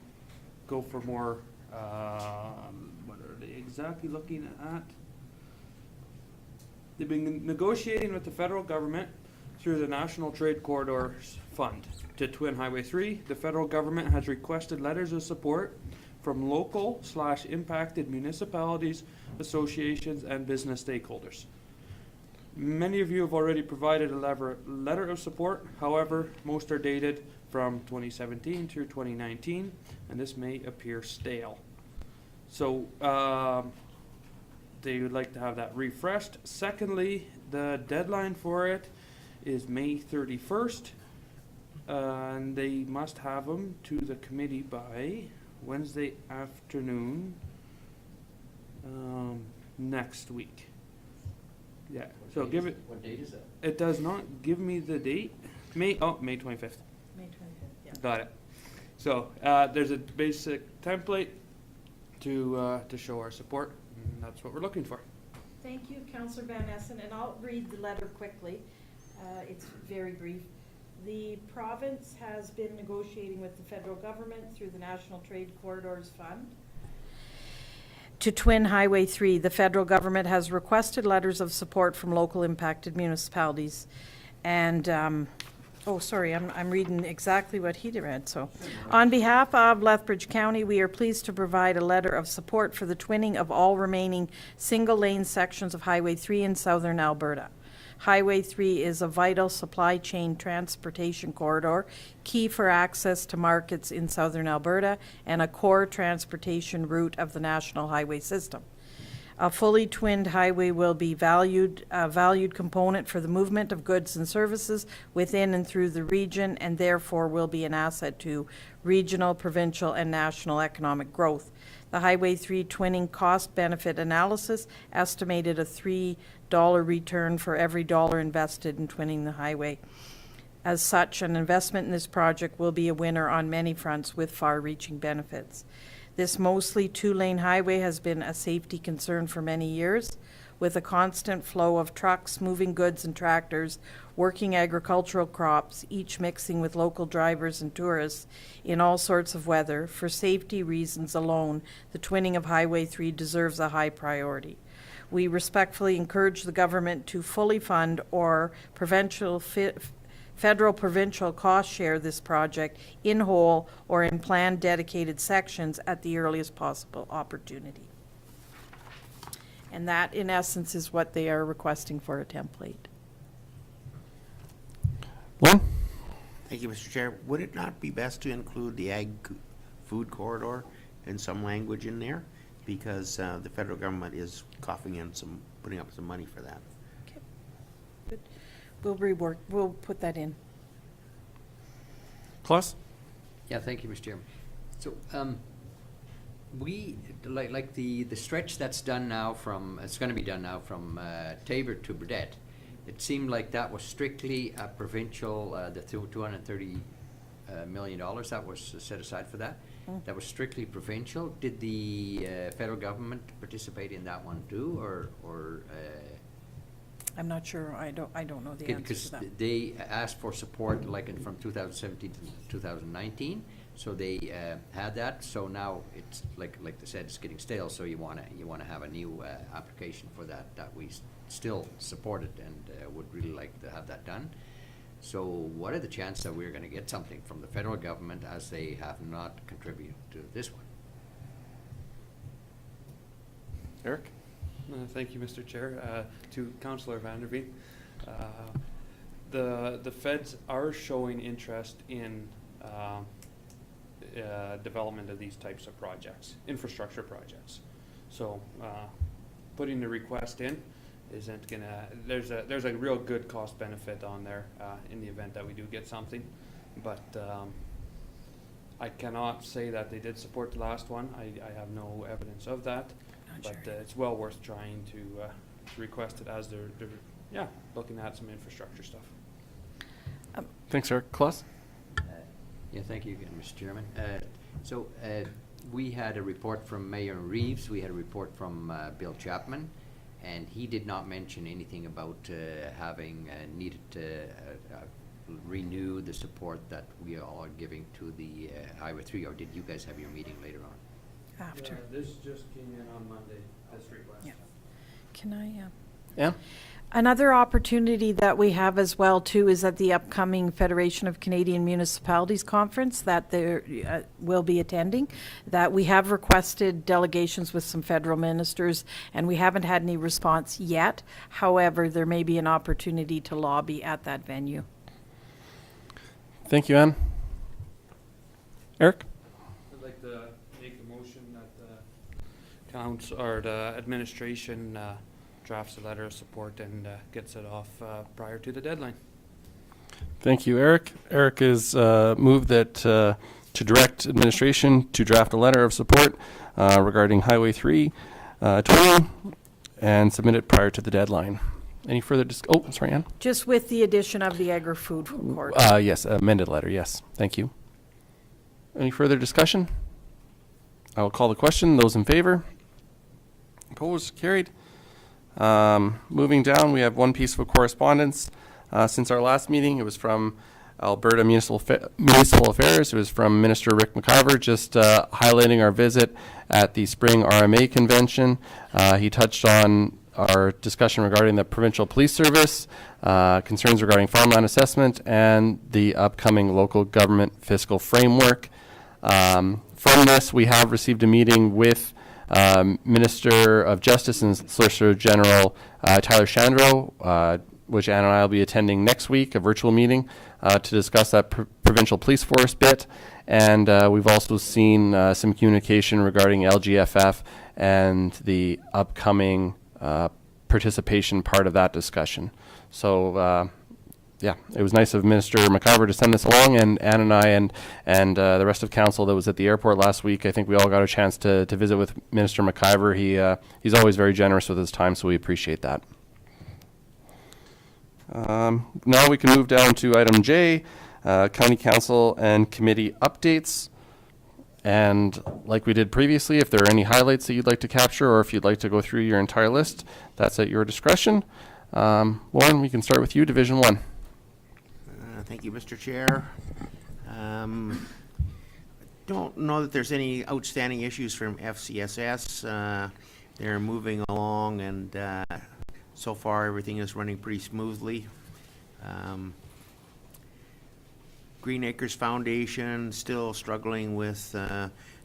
go for more, what are they exactly looking at? They've been negotiating with the federal government through the National Trade Corridors Fund to twin Highway 3. The federal government has requested letters of support from local/impacted municipalities, associations, and business stakeholders. Many of you have already provided a letter of support. However, most are dated from 2017 through 2019, and this may appear stale. So they would like to have that refreshed. Secondly, the deadline for it is May 31st, and they must have them to the committee by Wednesday afternoon next week. Yeah, so give it. What date is that? It does not give me the date. May 25th. May 25th, yeah. Got it. So there's a basic template to show our support, and that's what we're looking for. Thank you, Councillor Van Essen, and I'll read the letter quickly. It's very brief. The province has been negotiating with the federal government through the National Trade Corridors Fund to twin Highway 3. The federal government has requested letters of support from local impacted municipalities. And, I'm reading exactly what he read. So, on behalf of Lethbridge County, we are pleased to provide a letter of support for the twinning of all remaining single-lane sections of Highway 3 in southern Alberta. Highway 3 is a vital supply chain transportation corridor, key for access to markets in southern Alberta, and a core transportation route of the national highway system. A fully twinned highway will be a valued component for the movement of goods and services within and through the region, and therefore will be an asset to regional, provincial, and national economic growth. The Highway 3 twinning cost-benefit analysis estimated a $3 return for every dollar invested in twinning the highway. As such, an investment in this project will be a winner on many fronts with far-reaching benefits. This mostly two-lane highway has been a safety concern for many years, with a constant flow of trucks, moving goods and tractors, working agricultural crops, each mixing with local drivers and tourists in all sorts of weather. For safety reasons alone, the twinning of Highway 3 deserves a high priority. We respectfully encourage the government to fully fund or federal provincial cost share this project in whole or in planned dedicated sections at the earliest possible opportunity. And that, in essence, is what they are requesting for a template. Lynn? Thank you, Mr. Chair. Would it not be best to include the ag food corridor in some language in there? Because the federal government is coughing in putting up some money for that. Okay, good. We'll put that in. Klaus? Yeah, thank you, Mr. Chairman. So, we, like the stretch that's done now it's gonna be done now from Tabor to Burdett, it seemed like that was strictly a provincial, the $230 million that was set aside for that. That was strictly provincial. Did the federal government participate in that one too, or I'm not sure. I don't know the answer to that. Because they asked for support from 2017 to 2019, so they had that. So now it's like they said, it's getting stale. So you wanna have a new application for that we still support it and would really like to have that done. So what are the chances that we're going to get something from the federal government, as they have not contributed to this one? Eric? Thank you, Mr. Chair. To Councillor Vanderveen, the feds are showing interest in development of these types of projects, infrastructure projects. So putting the request in isn't gonna, there's a real good cost benefit on there in the event that we do get something, but I cannot say that they did support the last one. I have no evidence of that, but it's well worth trying to request it, as they're looking at some infrastructure stuff. Thanks, Eric. Klaus? Yeah, thank you again, Mr. Chairman. We had a report from Mayor Reeves. We had a report from Bill Chapman. And he did not mention anything about having needed to renew the support that we all are giving to the Highway 3, or did you guys have your meeting later on? After. This just came in on Monday, this request. Yeah. Can I, Yeah? Another opportunity that we have as well too is at the upcoming Federation of Canadian Municipalities Conference that there will be attending, that we have requested delegations with some federal ministers and we haven't had any response yet. However, there may be an opportunity to lobby at that venue. Thank you, Ann. Eric? I'd like to make a motion that the council or the administration drafts a letter of support and gets it off prior to the deadline. Thank you, Eric. Eric has moved that to direct administration to draft a letter of support regarding Highway 3 tolling and submit it prior to the deadline. Any further oh, sorry, Ann? Just with the addition of the agri-food court. Yes, amended letter, yes. Thank you. Any further discussion? I will call the question. Those in favor? Opposed? Carried. Moving down, we have one piece of correspondence. Since our last meeting, it was from Alberta Municipal Affairs. It was from Minister Rick McIver, just highlighting our visit at the Spring RMA Convention. He touched on our discussion regarding the Provincial Police Service, concerns regarding farmland assessment, and the upcoming local government fiscal framework. From this, we have received a meeting with Minister of Justice and Solicitor General Tyler Shandro, which Ann and I will be attending next week, a virtual meeting, to discuss that provincial police force bit. And we've also seen some communication regarding LGFF and the upcoming participation part of that discussion. So yeah, it was nice of Minister McIver to send this along, and Ann and I and the rest of council that was at the airport last week. I think we all got a chance to visit with Minister McIver. He's always very generous with his time, so we appreciate that. Now we can move down to item J, County Council and Committee updates. And like we did previously, if there are any highlights that you'd like to capture, or if you'd like to go through your entire list, that's at your discretion. Warren, we can start with you, Division 1. Thank you, Mr. Chair. Don't know that there's any outstanding issues from FCSS. They're moving along, and so far everything is running pretty smoothly. Green Acres Foundation still struggling with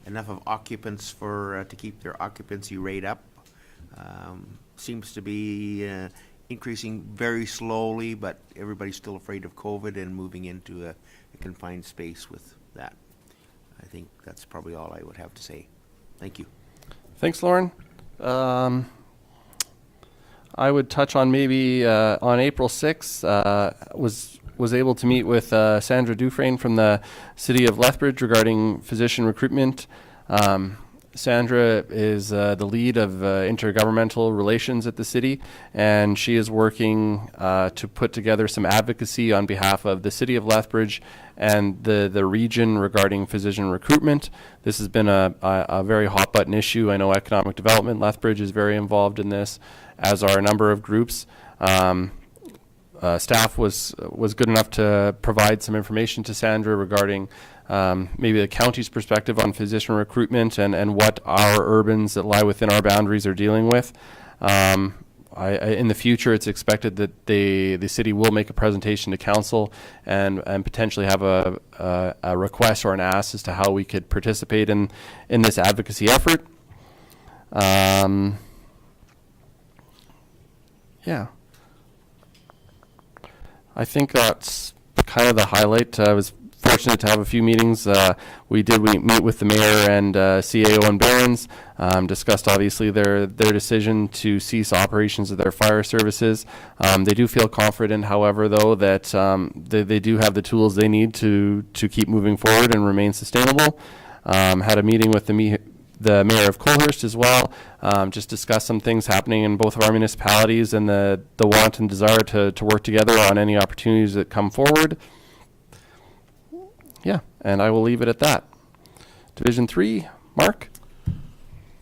enough of occupants for to keep their occupancy rate up. Seems to be increasing very slowly, but everybody's still afraid of COVID and moving into a confined space with that. I think that's probably all I would have to say. Thank you. Thanks, Lauren. I would touch on maybe on April 6th, was able to meet with Sandra Dufresne from the City of Lethbridge regarding physician recruitment. Sandra is the lead of intergovernmental relations at the city, and she is working to put together some advocacy on behalf of the City of Lethbridge and the region regarding physician recruitment. This has been a very hot button issue. I know Economic Development Lethbridge is very involved in this, as are a number of groups. Staff was good enough to provide some information to Sandra regarding maybe the county's perspective on physician recruitment and what our urbans that lie within our boundaries are dealing with. In the future, it's expected that the city will make a presentation to council and potentially have a request or an ask as to how we could participate in this advocacy effort. Yeah. I think that's kind of the highlight. I was fortunate to have a few meetings. We meet with the mayor and CAO and Barons, discussed obviously their decision to cease operations of their fire services. They do feel confident, however, though, that they do have the tools they need to keep moving forward and remain sustainable. Had a meeting with the mayor of Colhurst as well, just discuss some things happening in both of our municipalities and the want and desire to work together on any opportunities that come forward. Yeah, and I will leave it at that. Division 3, Mark?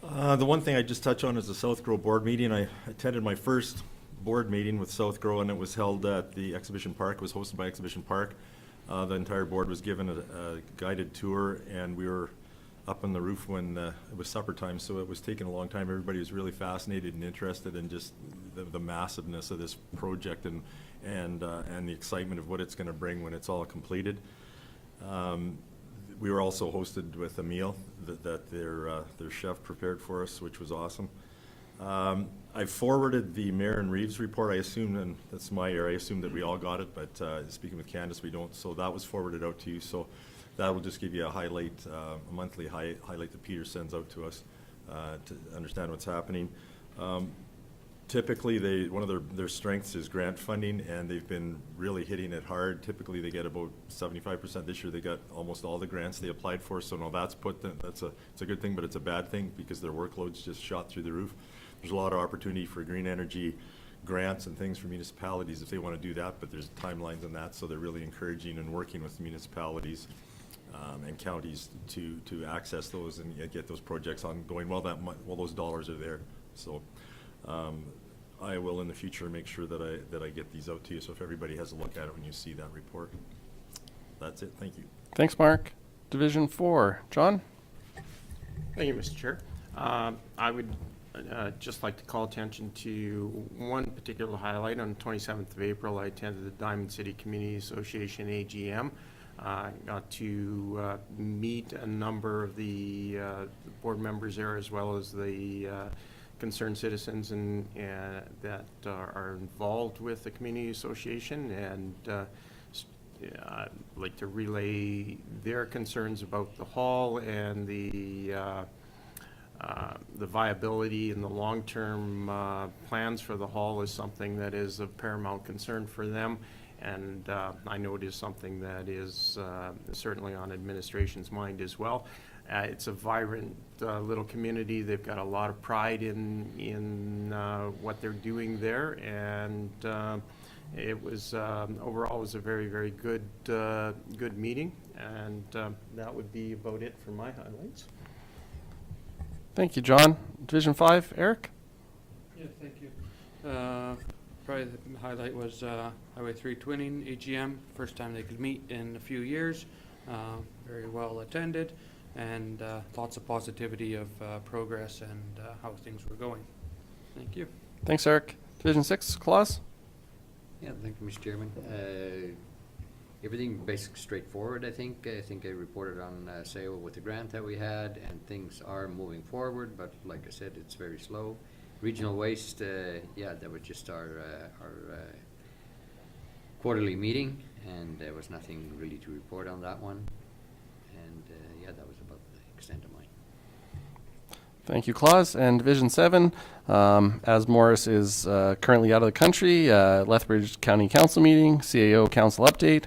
The one thing I just touch on is the South Grow board meeting. I attended my first board meeting with South Grow, and it was held at the Exhibition Park. It was hosted by Exhibition Park. The entire board was given a guided tour, and we were up on the roof when it was supper time, so it was taking a long time. Everybody was really fascinated and interested in just the massiveness of this project and the excitement of what it's going to bring when it's all completed. We were also hosted with a meal that their chef prepared for us, which was awesome. I forwarded the Mayor and Reeves report. I assume, and that's my error, I assumed that we all got it, but speaking with Candace, we don't. So that was forwarded out to you. So that will just give you a highlight, a monthly highlight that Peter sends out to us to understand what's happening. Typically, one of their strengths is grant funding, and they've been really hitting it hard. Typically, they get about 75%. This year, they got almost all the grants they applied for. So, no, it's a good thing, but it's a bad thing because their workload's just shot through the roof. There's a lot of opportunity for green energy grants and things for municipalities if they want to do that, but there's timelines on that. So they're really encouraging and working with municipalities and counties to access those and get those projects ongoing while those dollars are there. So. I will in the future make sure that I get these out to you. So if everybody has a look at it when you see that report. That's it. Thank you. Thanks, Mark. Division 4. John? Thank you, Mr. Chair. I would just like to call attention to one particular highlight. On the 27th of April, I attended the Diamond City Community Association AGM. I got to meet a number of the board members there, as well as the concerned citizens and that are involved with the community association, and I'd like to relay their concerns about the hall and the viability and the long-term plans for the hall is something that is of paramount concern for them, and I know it is something that is certainly on administration's mind as well. It's a vibrant little community. They've got a lot of pride in what they're doing there, and it was overall was a very, very good good meeting, and that would be about it for my highlights. Thank you, John. Division 5, Eric? Yeah, thank you. Probably the highlight was Highway 3 twinning AGM. First time they could meet in a few years. Very well attended. And lots of positivity of progress and how things were going. Thank you. Thanks, Eric. Division 6, Claus? Yeah, thank you, Mr. Chairman. Everything basically straightforward, I think. I think I reported on sale with the grant that we had, and things are moving forward, but like I said, it's very slow. Regional waste, yeah, that was just our quarterly meeting, and there was nothing really to report on that one. And yeah, that was about the extent of mine. Thank you, Claus. And Division 7, as Morris is currently out of the country, Lethbridge County Council meeting, CAO Council update,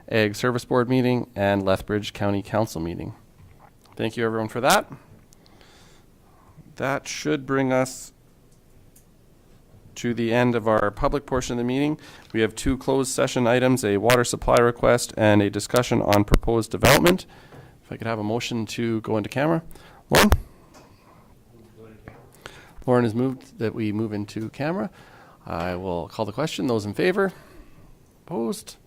Ag Service Board meeting, and Lethbridge County Council meeting. Thank you, everyone, for that. That should bring us to the end of our public portion of the meeting. We have 2 closed session items, a water supply request and a discussion on proposed development. If I could have a motion to go into camera. Lauren? Lauren has moved that we move into camera. I will call the question. Those in favor? Opposed?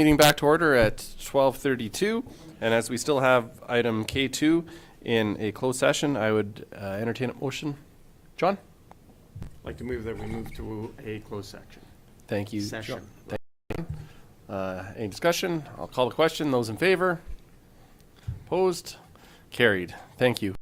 meeting back to order at 12:32. And as we still have item K2 in a closed session, I would entertain a motion. John? I'd like to move that we move to a closed section. Thank you, Session. John. Thank you. Any discussion? I'll call the question. Those in favor? Opposed? Carried. Thank you.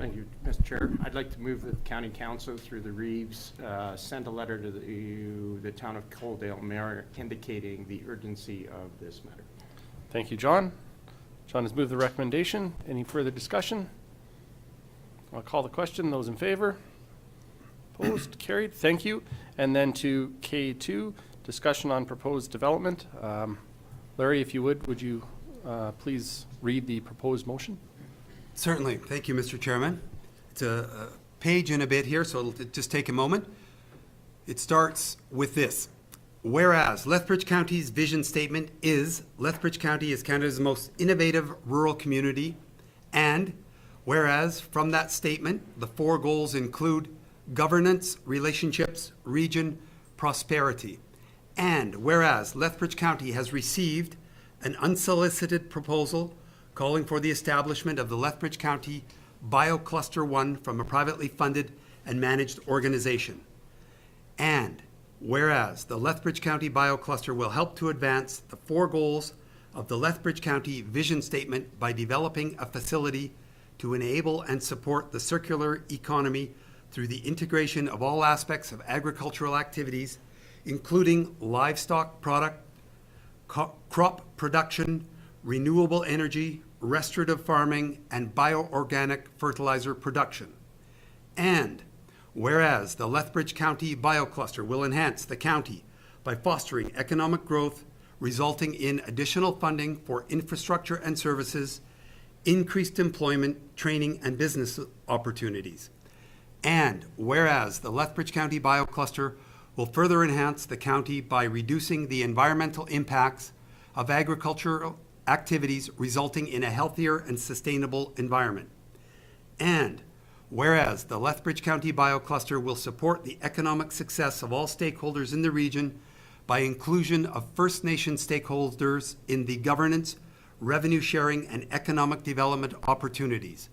Thank you, Mr. Chair. I'd like to move that the County Council, through the Reeves, send a letter to the Town of Coaldale Mayor indicating the urgency of this matter. Thank you, John. John has moved the recommendation. Any further discussion? I'll call the question. Those in favor? Opposed? Carried. Thank you. And then to K2, discussion on proposed development. Larry, if you would you please read the proposed motion? Certainly. Thank you, Mr. Chairman. It's a page and a bit here, so it'll just take a moment. It starts with this. Whereas Lethbridge County's vision statement is Lethbridge County is Canada's most innovative rural community, and whereas from that statement, the 4 goals include governance, relationships, region, prosperity. And whereas Lethbridge County has received an unsolicited proposal calling for the establishment of the Lethbridge County BioCluster 1 from a privately funded and managed organization. And whereas the Lethbridge County BioCluster will help to advance the 4 goals of the Lethbridge County vision statement by developing a facility to enable and support the circular economy through the integration of all aspects of agricultural activities, including livestock product, crop production, renewable energy, restorative farming, and bioorganic fertilizer production. And whereas the Lethbridge County BioCluster will enhance the county by fostering economic growth, resulting in additional funding for infrastructure and services, increased employment, training, and business opportunities. And whereas the Lethbridge County BioCluster will further enhance the county by reducing the environmental impacts of agricultural activities, resulting in a healthier and sustainable environment. And whereas the Lethbridge County BioCluster will support the economic success of all stakeholders in the region by inclusion of First Nation stakeholders in the governance, revenue sharing, and economic development opportunities.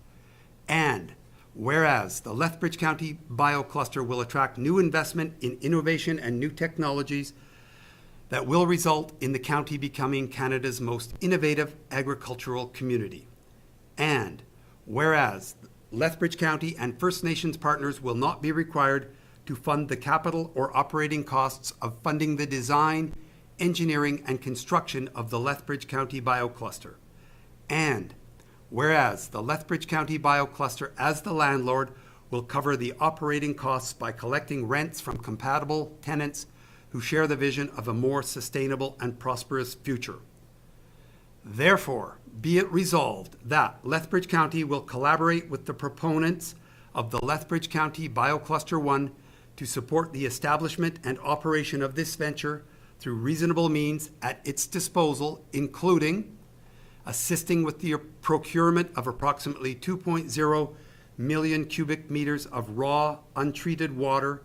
And whereas the Lethbridge County BioCluster will attract new investment in innovation and new technologies that will result in the county becoming Canada's most innovative agricultural community. And whereas Lethbridge County and First Nations partners will not be required to fund the capital or operating costs of funding the design, engineering, and construction of the Lethbridge County BioCluster. And whereas the Lethbridge County BioCluster, as the landlord, will cover the operating costs by collecting rents from compatible tenants who share the vision of a more sustainable and prosperous future. Therefore, be it resolved that Lethbridge County will collaborate with the proponents of the Lethbridge County BioCluster 1 to support the establishment and operation of this venture through reasonable means at its disposal, including assisting with the procurement of approximately 2.0 million cubic meters of raw, untreated water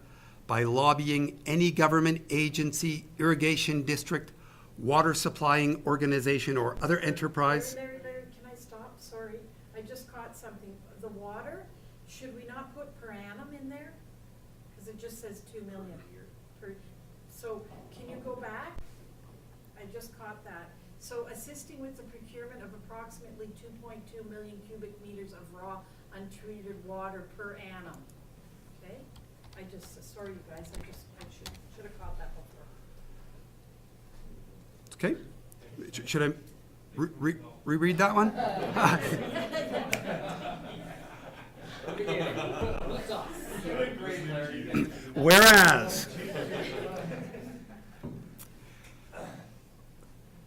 by lobbying any government agency, irrigation district, water supplying organization, or other enterprise. Larry, can I stop? Sorry, I just caught something. The water, should we not put per annum in there? Because it just says 2 million per. So can you go back? I just caught that. So assisting with the procurement of approximately 2.2 million cubic meters of raw, untreated water per annum. Okay? Sorry you guys, I should have caught that before. Okay. Should I reread that one? Whereas.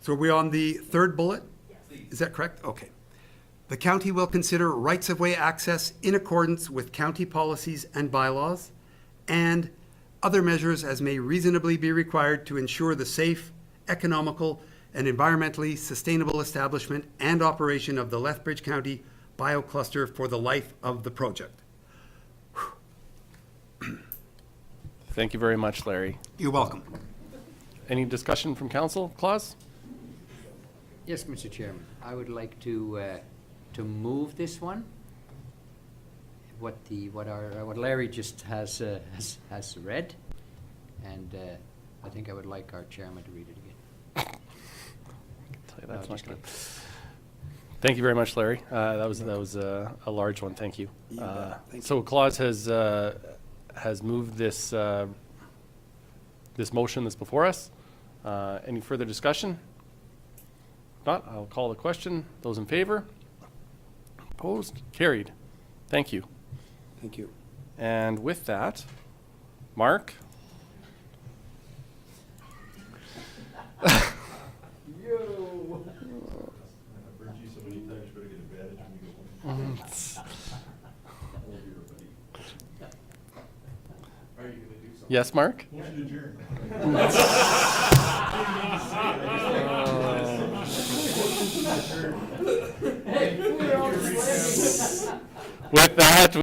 So are we on the third bullet? Yes. Is that correct? Okay. The county will consider rights-of-way access in accordance with county policies and bylaws, and other measures as may reasonably be required to ensure the safe, economical, and environmentally sustainable establishment and operation of the Lethbridge County BioCluster for the life of the project. Thank you very much, Larry. You're welcome. Any discussion from council? Claus? Yes, Mr. Chairman. I would like to move this one. What Larry just has read, and I think I would like our chairman to read it again. That's No, not good. Thank you very much, Larry. That was a large one. Thank you. You bet. Thank So Claus has moved this this motion that's before us. Any further discussion? If not, I'll call the question. Those in favor? Opposed? Carried. Thank you. Thank you. And with that, Mark. Yes, Mark? With that,